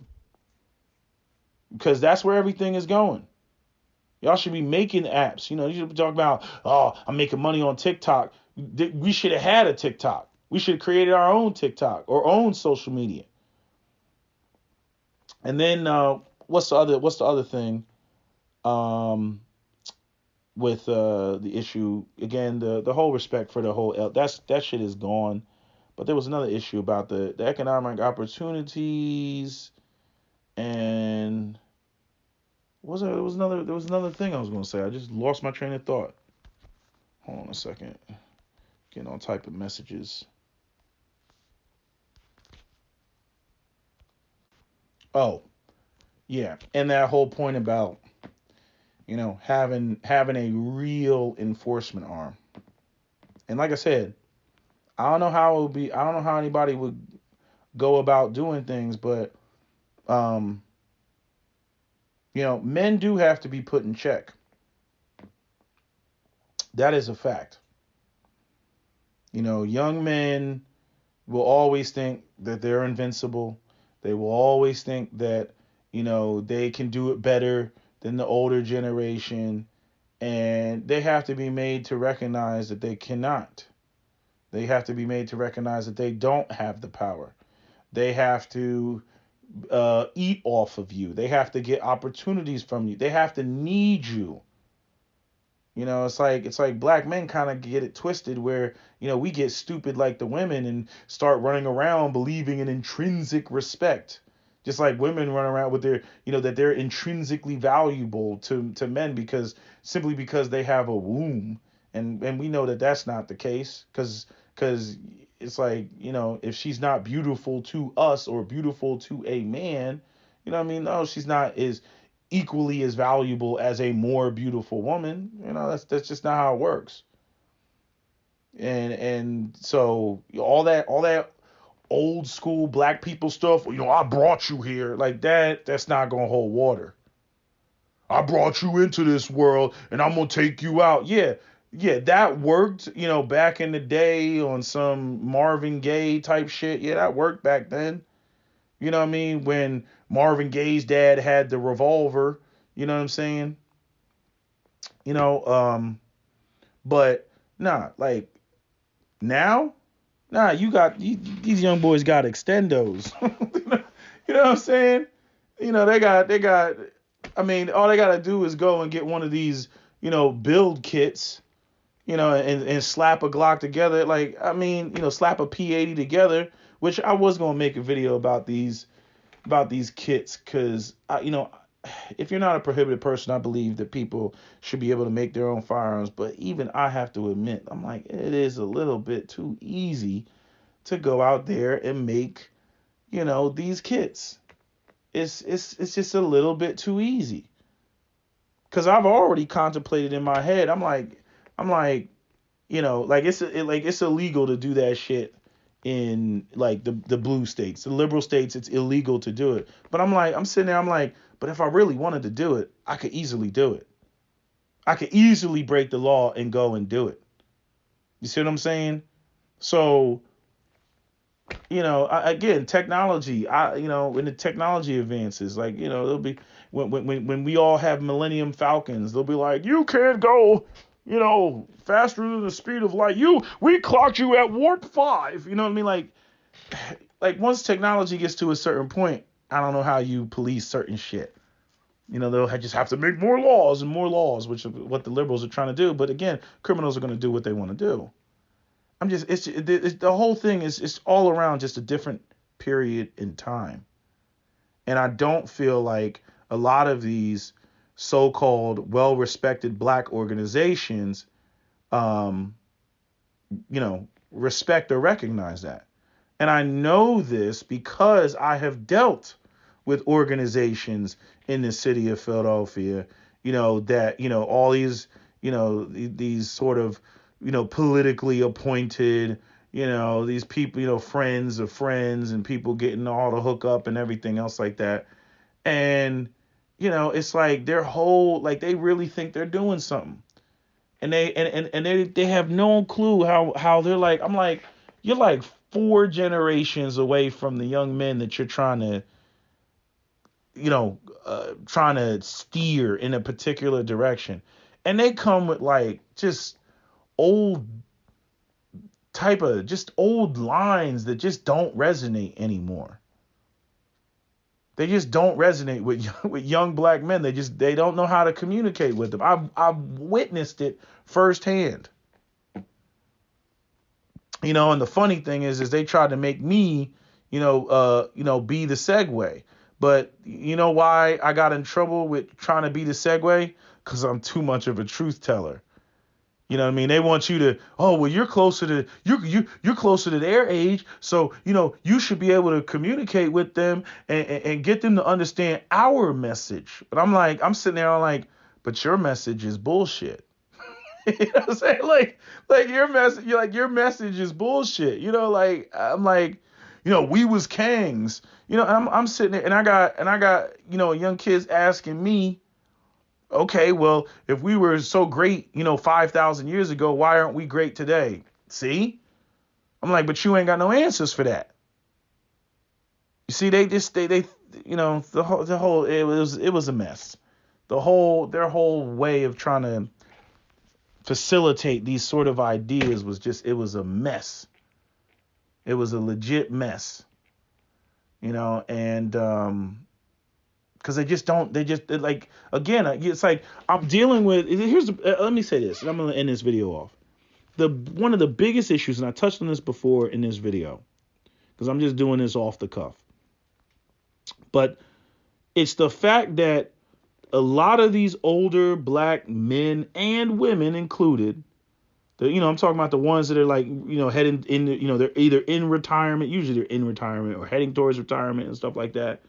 Because that's where everything is going. Y'all should be making apps. You should be talking about, oh, I'm making money on TikTok. We should have had a TikTok. We should have created our own TikTok or own social media. And then what's the other thing? With the issue again, the whole respect for the whole that shit is gone. But there was another issue about the economic opportunities, and there was another thing I was gonna say. I just lost my train of thought. Hold on a second. Getting all type of messages. Oh, yeah, and that whole point about having a real enforcement arm. And like I said, I don't know how it would be. I don't know how anybody would go about doing things, but men do have to be put in check. That is a fact. Young men will always think that they're invincible. They will always think that They can do it better than the older generation, and they have to be made to recognize that they cannot. They have to be made to recognize that they don't have the power. They have to eat off of you. They have to get opportunities from you. They have to need you. It's like black men kind of get it twisted where, we get stupid like the women and start running around believing in intrinsic respect. Just like women run around with their, that they're intrinsically valuable to men simply because they have a womb. And we know that that's not the case because it's like, if she's not beautiful to us or beautiful to a man, no, she's not as equally as valuable as a more beautiful woman. That's just not how it works. And so all that old school black people stuff, I brought you here, like that's not gonna hold water. I brought you into this world and I'm gonna take you out. Yeah, that worked, back in the day on some Marvin Gaye type shit. Yeah, that worked back then. You know what I mean? When Marvin Gaye's dad had the revolver, you know what I'm saying? But nah, like now, these young boys got extendos. You know what I'm saying? They got, all they got to do is go and get one of these, build kits, and slap a Glock together. Slap a P80 together, which I was going to make a video about these kits. Cause if you're not a prohibited person, I believe that people should be able to make their own firearms. But even I have to admit, I'm like, it is a little bit too easy to go out there and make, these kits. It's just a little bit too easy. Cause I've already contemplated in my head. I'm like, it's illegal to do that shit in like the blue states, the liberal states. It's illegal to do it. But I'm sitting there. I'm like, but if I really wanted to do it, I could easily do it. I could easily break the law and go and do it. You see what I'm saying? So, again, technology. When the technology advances, there'll be when we all have Millennium Falcons, they'll be like, you can't go, faster than the speed of light. We clocked you at warp 5. You know what I mean? Like once technology gets to a certain point, I don't know how you police certain shit. They'll just have to make more laws and more laws, which is what the liberals are trying to do. But again, criminals are going to do what they want to do. It's the whole thing is all around just a different period in time. And I don't feel like a lot of these so-called well-respected black organizations, respect or recognize that. And I know this because I have dealt with organizations in the city of Philadelphia, that, all these, these sort of, politically appointed, these people, friends of friends and people getting all the hookup and everything else like that. And, it's like their whole, like they really think they're doing something. And they have no clue how they're like, I'm like, you're like 4 generations away from the young men that you're trying to, trying to steer in a particular direction. And they come with like just old lines that just don't resonate anymore. They just don't resonate with young black men. They don't know how to communicate with them. I've witnessed it firsthand. And the funny thing is they tried to make me, be the segue. But you know why I got in trouble with trying to be the segue? Because I'm too much of a truth teller. You know what I mean? They want you to, you're closer to you're closer to their age, so you should be able to communicate with them and get them to understand our message. But I'm sitting there, I'm like, but your message is bullshit. You know what I'm saying? Like your message is bullshit. I'm like, we was Kangs. And I'm sitting there and I got young kids asking me, okay, well, if we were so great, 5,000 years ago, why aren't we great today? See? I'm like, but you ain't got no answers for that. You see, it was a mess. Their whole way of trying to facilitate these sort of ideas it was a mess. It was a legit mess, and because it's like I'm dealing with, let me say this, and I'm going to end this video off. One of the biggest issues, and I touched on this before in this video, because I'm just doing this off the cuff, but it's the fact that a lot of these older black men and women included, I'm talking about the ones that are like, heading in, they're either in retirement, usually they're in retirement or heading towards retirement and stuff like that.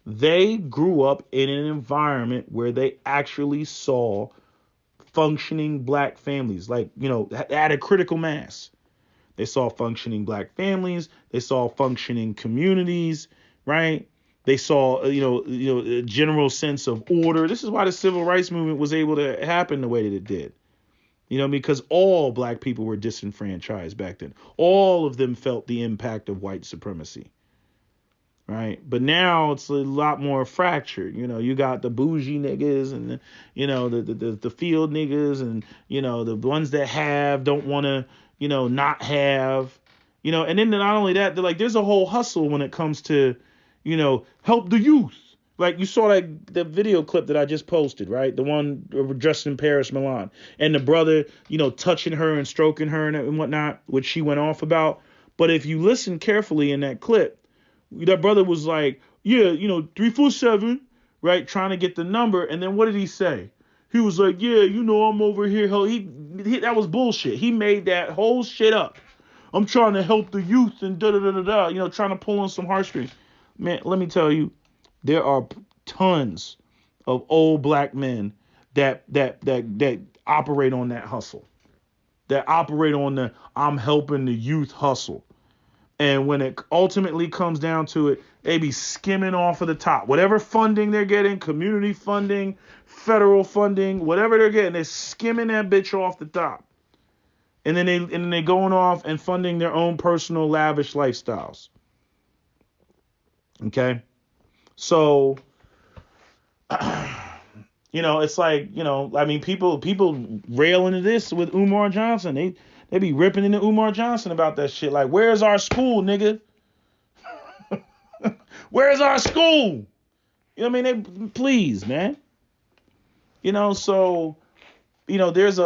They grew up in an environment where they actually saw functioning black families, at a critical mass. They saw functioning black families. They saw functioning communities, right? They saw, a general sense of order. This is why the civil rights movement was able to happen the way that it did. Because all black people were disenfranchised back then. All of them felt the impact of white supremacy, right? But now it's a lot more fractured. You got the bougie niggas and, the field niggas and, the ones that don't want to, not have, and then not only that, there's a whole hustle when it comes to, help the youth. Like you saw the video clip that I just posted, right? The one dressed in Paris Milan and the brother, touching her and stroking her and whatnot, which she went off about. But if you listen carefully in that clip, that brother was like, yeah, 347, right? Trying to get the number. And then what did he say? He was like, yeah, I'm over here. That was bullshit. He made that whole shit up. I'm trying to help the youth and da-da-da-da-da, trying to pull on some heartstrings. Man, let me tell you, there are tons of old black men that operate on that hustle, that operate on the I'm helping the youth hustle. And when it ultimately comes down to it, they be skimming off of the top. Whatever funding they're getting, community funding, federal funding, whatever they're getting, they're skimming that bitch off the top. And then they going off and funding their own personal lavish lifestyles. Okay? So, it's like, people rail into this with Umar Johnson. They be ripping into Umar Johnson about that shit. Like, where's our school, nigga? Where's our school? Please, man. So, there is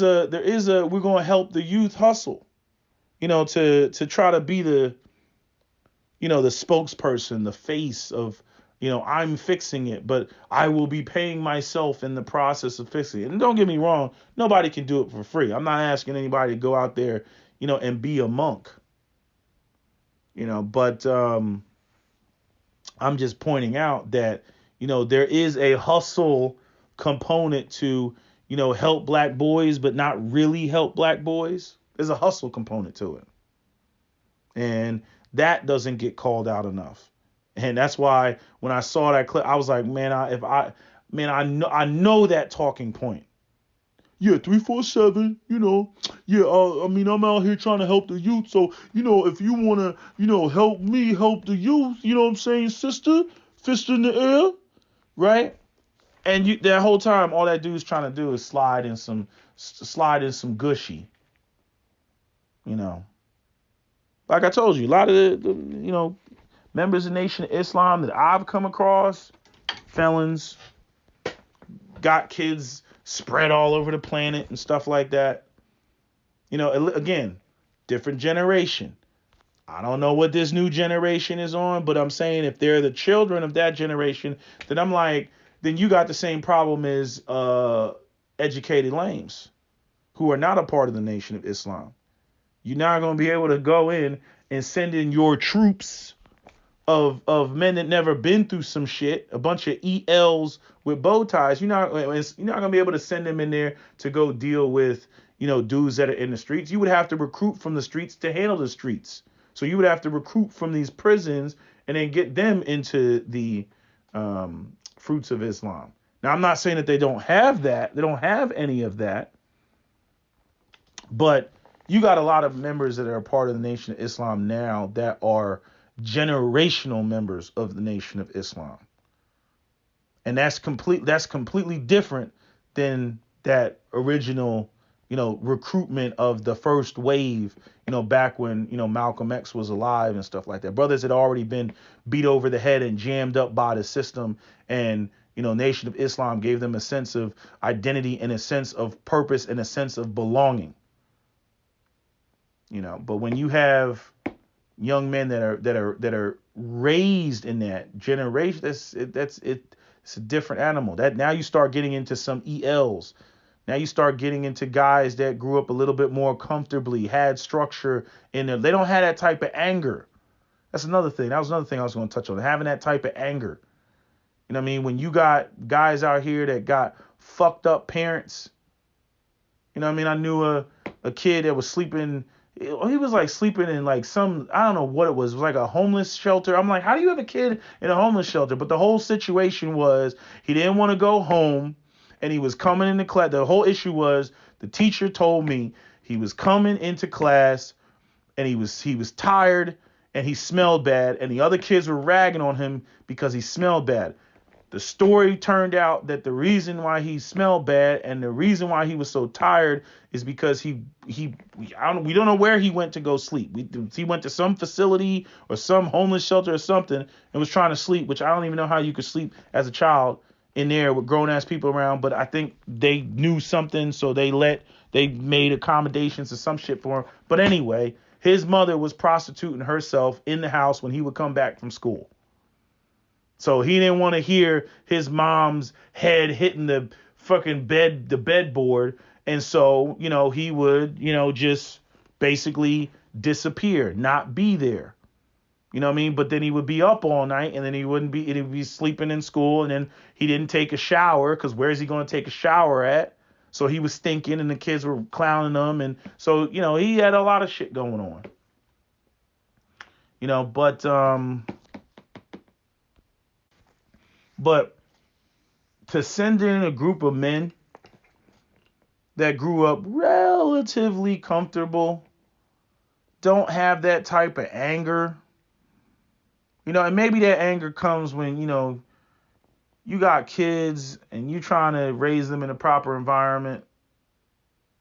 a, we're going to help the youth hustle, to try to be the spokesperson, the face of, I'm fixing it, but I will be paying myself in the process of fixing it. And don't get me wrong, nobody can do it for free. I'm not asking anybody to go out there, and be a monk, but I'm just pointing out that, there is a hustle component to, help black boys, but not really help black boys. There's a hustle component to it. And that doesn't get called out enough. And that's why when I saw that clip, I was like, man, I know that talking point. Yeah, 347, yeah, I'm out here trying to help the youth. So, if you want to, help me help the youth, you know what I'm saying, sister? Fist in the air, right? And that whole time, all that dude's trying to do is slide in some gushy, Like I told you, a lot of the members of the Nation of Islam that I've come across, felons, got kids spread all over the planet and stuff like that. Again, different generation. I don't know what this new generation is on, but I'm saying if they're the children of that generation, then I'm like, then you got the same problem as educated lames who are not a part of the Nation of Islam. You're not going to be able to go in and send in your troops of men that never been through some shit, a bunch of ELs with bow ties. You're not going to be able to send them in there to go deal with, dudes that are in the streets. You would have to recruit from the streets to handle the streets. So you would have to recruit from these prisons and then get them into the fruits of Islam. Now, I'm not saying that they don't have that. They don't have any of that. But you got a lot of members that are a part of the Nation of Islam now that are generational members of the Nation of Islam. And that's completely different than that original, recruitment of the first wave, back when, Malcolm X was alive and stuff like that. Brothers had already been beat over the head and jammed up by the system. And, Nation of Islam gave them a sense of identity and a sense of purpose and a sense of belonging. But when you have young men that are raised in that generation, it's a different animal. That now you start getting into some ELs. Now you start getting into guys that grew up a little bit more comfortably, had structure in there. They don't have that type of anger. That's another thing. That was another thing I was going to touch on. Having that type of anger. You know what I mean? When you got guys out here that got fucked up parents. You know what I mean? I knew a kid that was sleeping. He was like sleeping in like some, I don't know what it was. It was like a homeless shelter. I'm like, how do you have a kid in a homeless shelter? But the whole situation was he didn't want to go home and he was coming into class. The whole issue was the teacher told me he was coming into class and he was tired and he smelled bad and the other kids were ragging on him because he smelled bad. The story turned out that the reason why he smelled bad and the reason why he was so tired is because we don't know where he went to go sleep. He went to some facility or some homeless shelter or something and was trying to sleep, which I don't even know how you could sleep as a child in there with grown ass people around. But I think they knew something, so they made accommodations or some shit for him. But anyway, his mother was prostituting herself in the house when he would come back from school. So he didn't want to hear his mom's head hitting the fucking bedboard. And so, he would, just basically disappear, not be there. You know what I mean? But then he would be up all night and then he'd be sleeping in school and then he didn't take a shower because where's he going to take a shower at? So he was stinking and the kids were clowning him. And so, he had a lot of shit going on. But to send in a group of men that grew up relatively comfortable, don't have that type of anger, and maybe that anger comes when, you got kids and you trying to raise them in a proper environment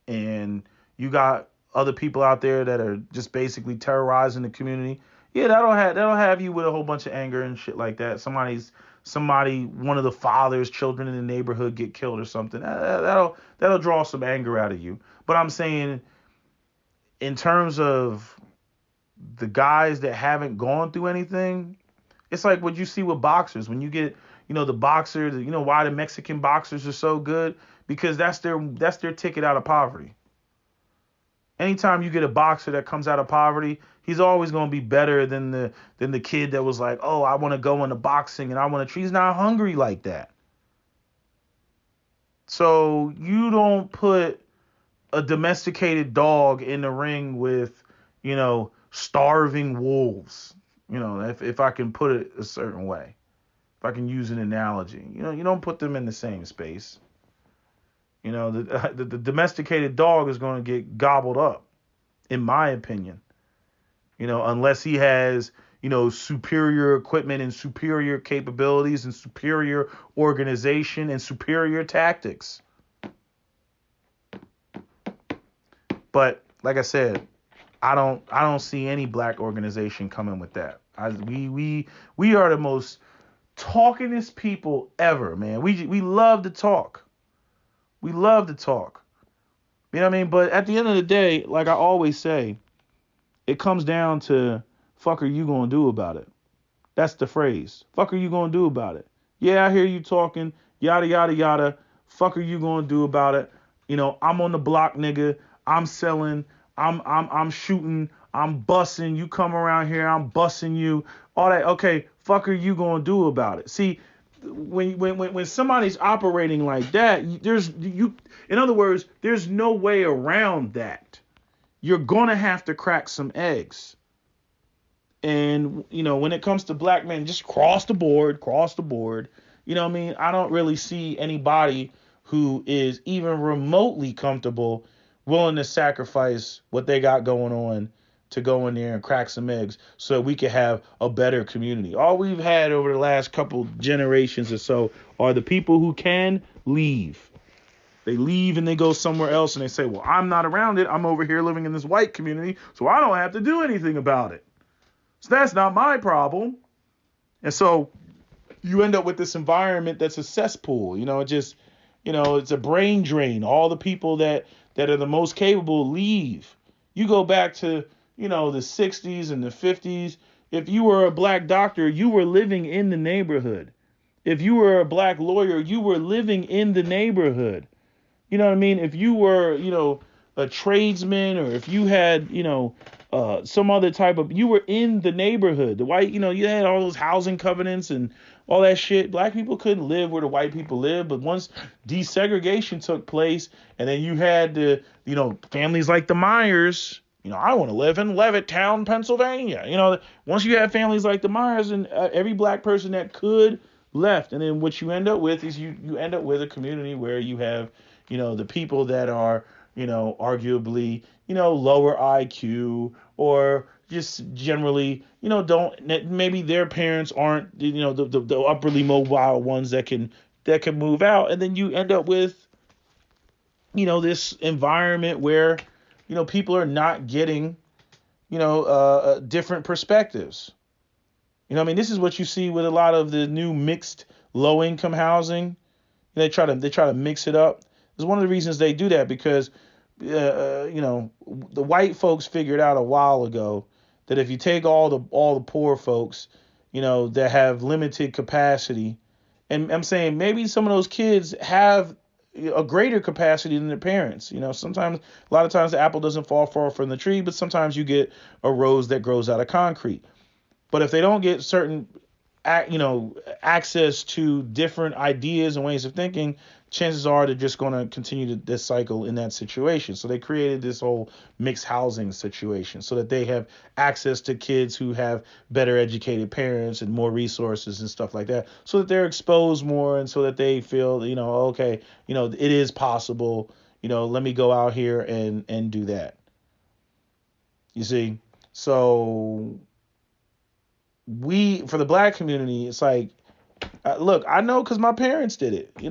and you got other people out there that are just basically terrorizing the community. Yeah, that'll have you with a whole bunch of anger and shit like that. One of the father's children in the neighborhood get killed or something. That'll draw some anger out of you. But I'm saying in terms of the guys that haven't gone through anything, it's like what you see with boxers. When you get, the boxers, why the Mexican boxers are so good? Because that's their ticket out of poverty. Anytime you get a boxer that comes out of poverty, he's always going to be better than the kid that was like, oh, I want to go into boxing and I want to. He's not hungry like that. So you don't put a domesticated dog in the ring with, starving wolves. If I can put it a certain way, if I can use an analogy, you don't put them in the same space. The domesticated dog is going to get gobbled up, in my opinion. Unless he has, superior equipment and superior capabilities and superior organization and superior tactics. But like I said, I don't see any black organization coming with that. We are the most talkingest people ever, man. We love to talk. We love to talk. You know what I mean? But at the end of the day, like I always say, it comes down to fuck are you gonna do about it? That's the phrase. Fuck are you gonna do about it? Yeah, I hear you talking, yada yada yada. Fuck are you gonna do about it? I'm on the block, nigga. I'm selling. I'm shooting. I'm busting. You come around here, I'm busting you. All that. Okay, fuck are you gonna do about it? See, when somebody's operating like that, in other words, there's no way around that. You're gonna have to crack some eggs. And when it comes to black men, just cross the board. You know what I mean? I don't really see anybody who is even remotely comfortable, willing to sacrifice what they got going on to go in there and crack some eggs so that we can have a better community. All we've had over the last couple generations or so are the people who can leave. They leave and they go somewhere else and they say, well, I'm not around it. I'm over here living in this white community, so I don't have to do anything about it. So that's not my problem. And so you end up with this environment that's a cesspool. It's a brain drain. All the people that are the most capable leave. You go back to, the 60s and the 50s. If you were a black doctor, you were living in the neighborhood. If you were a black lawyer, you were living in the neighborhood. You know what I mean? If you were, a tradesman, or if you had, some other type of, you were in the neighborhood. The white, you had all those housing covenants and all that shit. Black people couldn't live where the white people lived. But once desegregation took place, and then you had the, families like the Myers, I want to live in Levittown, Pennsylvania. Once you have families like the Myers, and every black person that could left. And then what you end up with is you end up with a community where you have, the people that are, arguably, lower IQ, or just generally, maybe their parents aren't, the upperly mobile ones that can move out. And then you end up with, this environment where, people are not getting, different perspectives. This is what you see with a lot of the new mixed low income housing. They try to mix it up. It's one of the reasons they do that, because the white folks figured out a while ago that if you take all the poor folks, that have limited capacity, and I'm saying maybe some of those kids have a greater capacity than their parents. A lot of times the apple doesn't fall far from the tree, but sometimes you get a rose that grows out of concrete. But if they don't get certain, access to different ideas and ways of thinking, chances are they're just going to continue this cycle in that situation. So they created this whole mixed housing situation so that they have access to kids who have better educated parents and more resources and stuff like that, so that they're exposed more, and so that they feel, okay, it is possible, let me go out here and do that. You see? So for the black community, it's like, look, I know because my parents did it. They,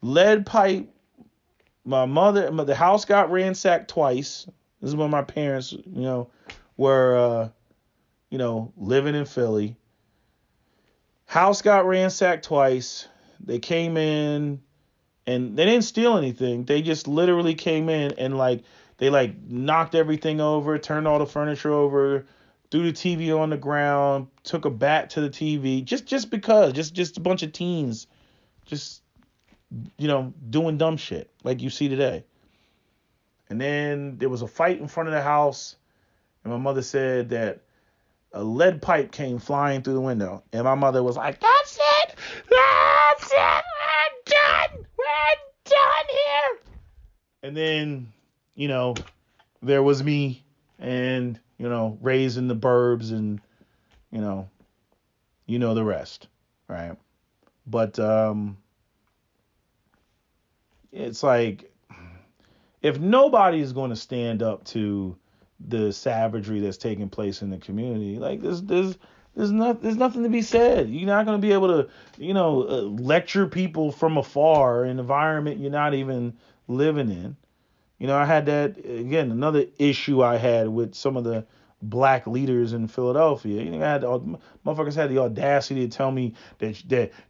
lead pipe. The house got ransacked twice. This is when my parents, were, living in Philly. House got ransacked twice. They came in and they didn't steal anything. They just literally came in and they knocked everything over, turned all the furniture over, threw the TV on the ground, took a bat to the TV, just because, just a bunch of teens, just, doing dumb shit like you see today. And then there was a fight in front of the house, and my mother said that a lead pipe came flying through the window, and my mother was like, that's it, we're done here. And then, there was me, and raised in the burbs, and the rest, right? But it's like, if nobody is going to stand up to the savagery that's taking place in the community, like there's nothing to be said. You're not going to be able to lecture people from afar in an environment you're not even living in. I had that, again, another issue I had with some of the black leaders in Philadelphia. Motherfuckers had the audacity to tell me that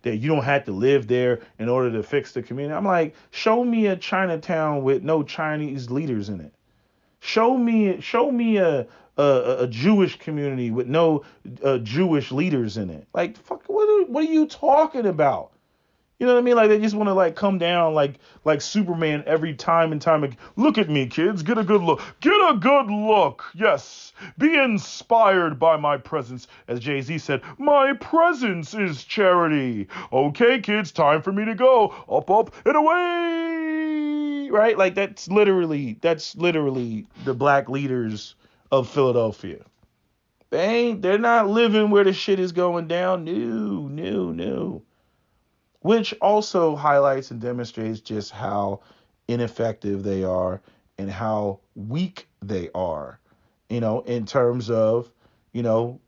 you don't have to live there in order to fix the community. I'm like, show me a Chinatown with no Chinese leaders in it. Show me a Jewish community with no Jewish leaders in it. Like, fuck, what are you talking about? You know what I mean? Like, they just want to come down like Superman every time and time again. Look at me, kids. Get a good look. Get a good look. Yes. Be inspired by my presence. As Jay-Z said, my presence is charity. Okay, kids, time for me to go. Up, and away. Right? Like, that's literally the black leaders of Philadelphia. They're not living where the shit is going down. No. Which also highlights and demonstrates just how ineffective they are and how weak they are. in terms of,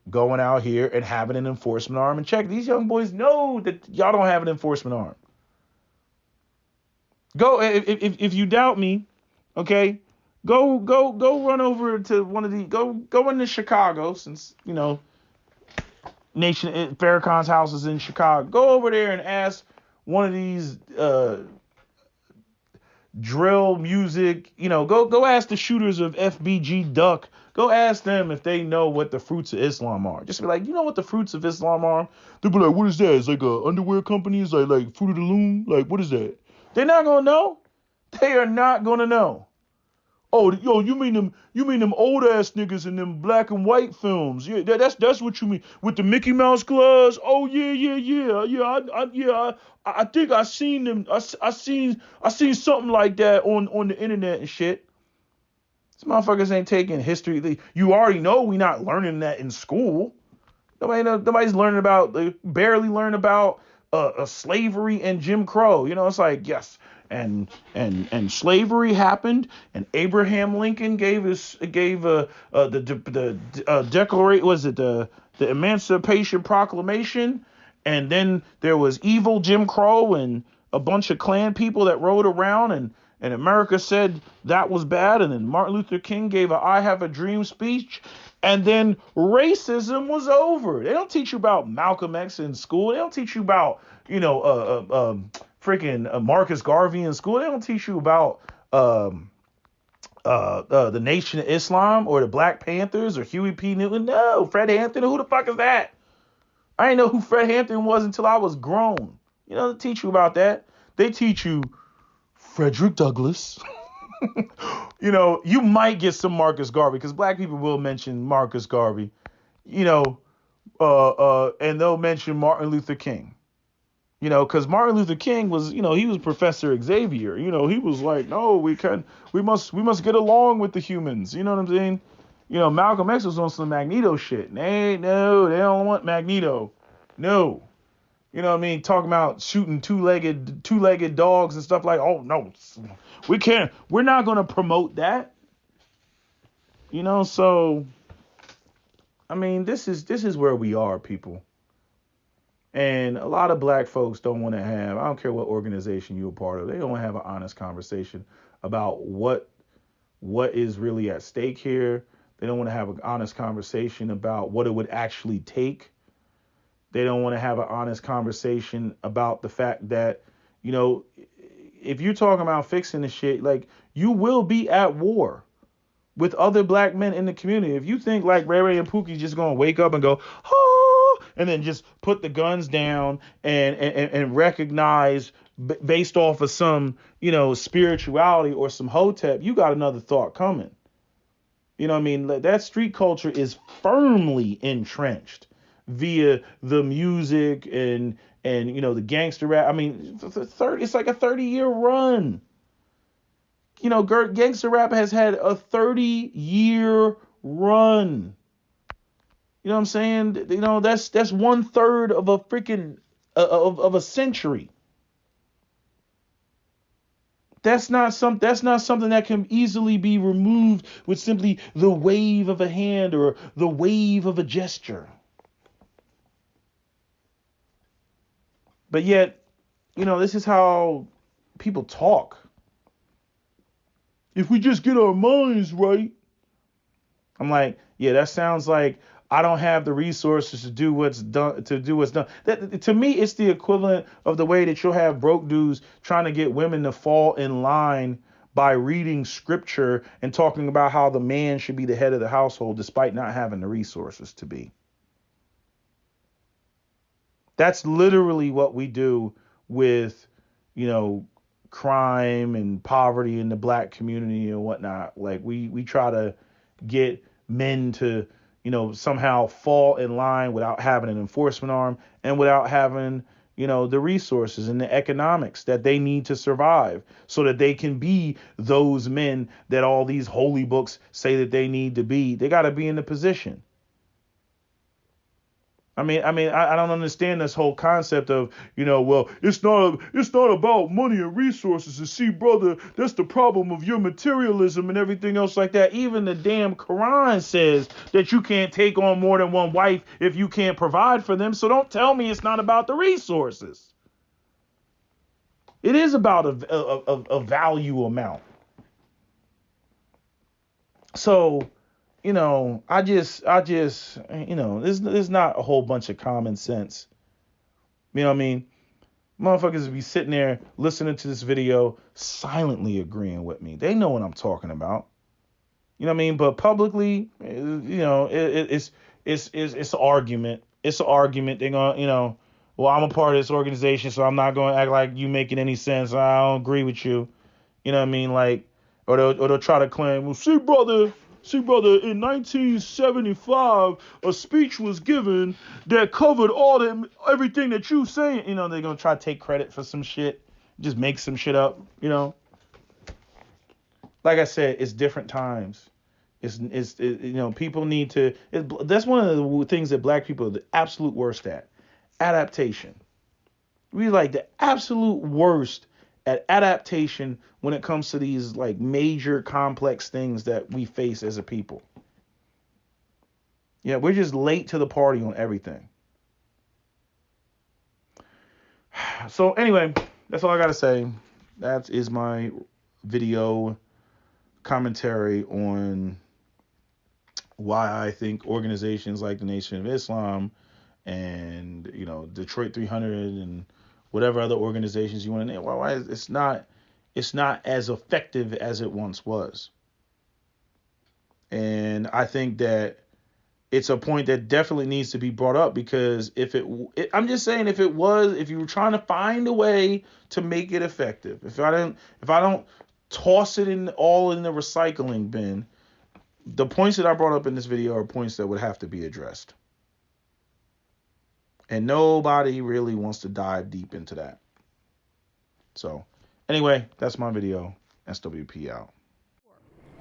going out here and having an enforcement arm. And check, these young boys know that y'all don't have an enforcement arm. Go, if you doubt me, okay, go run over to one of the, go into Chicago, since, Farrakhan's house is in Chicago. Go over there and ask one of these drill music, go ask the shooters of FBG Duck. Go ask them if they know what the fruits of Islam are. Just be like, you know what the fruits of Islam are? They'll be like, what is that? It's like a underwear company? It's like Fruit of the Loom? Like, what is that? They're not gonna know. They are not gonna know. Oh, yo, you mean them old ass niggas in them black and white films? Yeah, that's what you mean with the Mickey Mouse gloves. Oh yeah. I think I seen them. I seen something like that on the internet and shit. These motherfuckers ain't taking history. You already know we not learning that in school. Nobody's learning about. They barely learn about slavery and Jim Crow. It's like, yes. And slavery happened, and Abraham Lincoln gave the declaration, was it the Emancipation Proclamation, and then there was evil Jim Crow and a bunch of Klan people that rode around, and America said that was bad, and then Martin Luther King gave a I Have a Dream speech, and then racism was over. They don't teach you about Malcolm X in school. They don't teach you about freaking Marcus Garvey in school. They don't teach you about the Nation of Islam or the Black Panthers or Huey P. Newton. No, Fred Hampton. Who the fuck is that? I didn't know who Fred Hampton was until I was grown. They teach you about that. They teach you Frederick Douglass. You might get some Marcus Garvey, because black people will mention Marcus Garvey, and they'll mention Martin Luther King. Because Martin Luther King was, he was Professor Xavier. He was like, no, we must get along with the humans. You know what I'm saying? Malcolm X was on some Magneto shit. They don't want Magneto. No. You know what I mean? Talking about shooting two-legged dogs and stuff like, oh no, we can't. We're not going to promote that. So, I mean, this is where we are, people. And a lot of black folks don't want to have, I don't care what organization you're a part of, they don't want to have an honest conversation about what is really at stake here. They don't want to have an honest conversation about what it would actually take. They don't want to have an honest conversation about the fact that, if you're talking about fixing the shit, like, you will be at war with other black men in the community. If you think like Ray Ray and Pookie's just going to wake up and go, oh, and then just put the guns down and recognize based off of some, spirituality or some hotep, you got another thought coming. You know what I mean? That street culture is firmly entrenched via the music and the gangster rap. I mean, it's like a 30-year run. Gangster rap has had a 30-year run. You know what I'm saying? That's 1/3 of a freaking of a century. That's not something that can easily be removed with simply the wave of a hand or the wave of a gesture. But yet, this is how people talk. If we just get our minds right. I'm like, yeah, that sounds like I don't have the resources to do what's done. That, to me, it's the equivalent of the way that you'll have broke dudes trying to get women to fall in line by reading scripture and talking about how the man should be the head of the household despite not having the resources to be. That's literally what we do with, crime and poverty in the black community and whatnot. Like we try to get men to, somehow fall in line without having an enforcement arm and without having, the resources and the economics that they need to survive so that they can be those men that all these holy books say that they need to be. They got to be in the position. I don't understand this whole concept of, well, it's not about money and resources. And see, brother, that's the problem of your materialism and everything else like that. Even the damn Quran says that you can't take on more than one wife if you can't provide for them. So don't tell me it's not about the resources. It is about a value amount. So, there's not a whole bunch of common sense. You know what I mean? Motherfuckers be sitting there listening to this video, silently agreeing with me. They know what I'm talking about. You know what I mean? But publicly, it's an argument. It's an argument. They're gonna, well, I'm a part of this organization, so I'm not gonna act like you making any sense. I don't agree with you. You know what I mean? Like, or they'll try to claim, well, see, brother, in 1975, a speech was given that covered everything that you saying. They're gonna try to take credit for some shit, just make some shit up. Like I said, it's different times. People need to. That's one of the things that black people are the absolute worst at. Adaptation. We like the absolute worst at adaptation when it comes to these like major complex things that we face as a people. Yeah, we're just late to the party on everything. So anyway, that's all I gotta say. That is my video commentary on why I think organizations like the Nation of Islam and Detroit 300 and whatever other organizations you want to name, why it's not as effective as it once was. And I think that it's a point that definitely needs to be brought up, because I'm just saying, if you were trying to find a way to make it effective, if I don't toss it all in the recycling bin, the points that I brought up in this video are points that would have to be addressed. And nobody really wants to dive deep into that. So, anyway, that's my video. SWP out.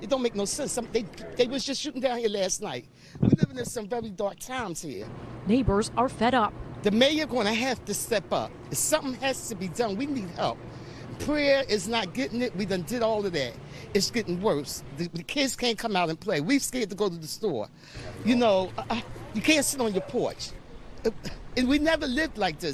It don't make no sense. They was just shooting down here last night. We living in some very dark times here. Neighbors are fed up. The mayor going to have to step up. If something has to be done, we need help. Prayer is not getting it. We done did all of that. It's getting worse. The kids can't come out and play. We scared to go to the store. You can't sit on your porch. And we never lived like this.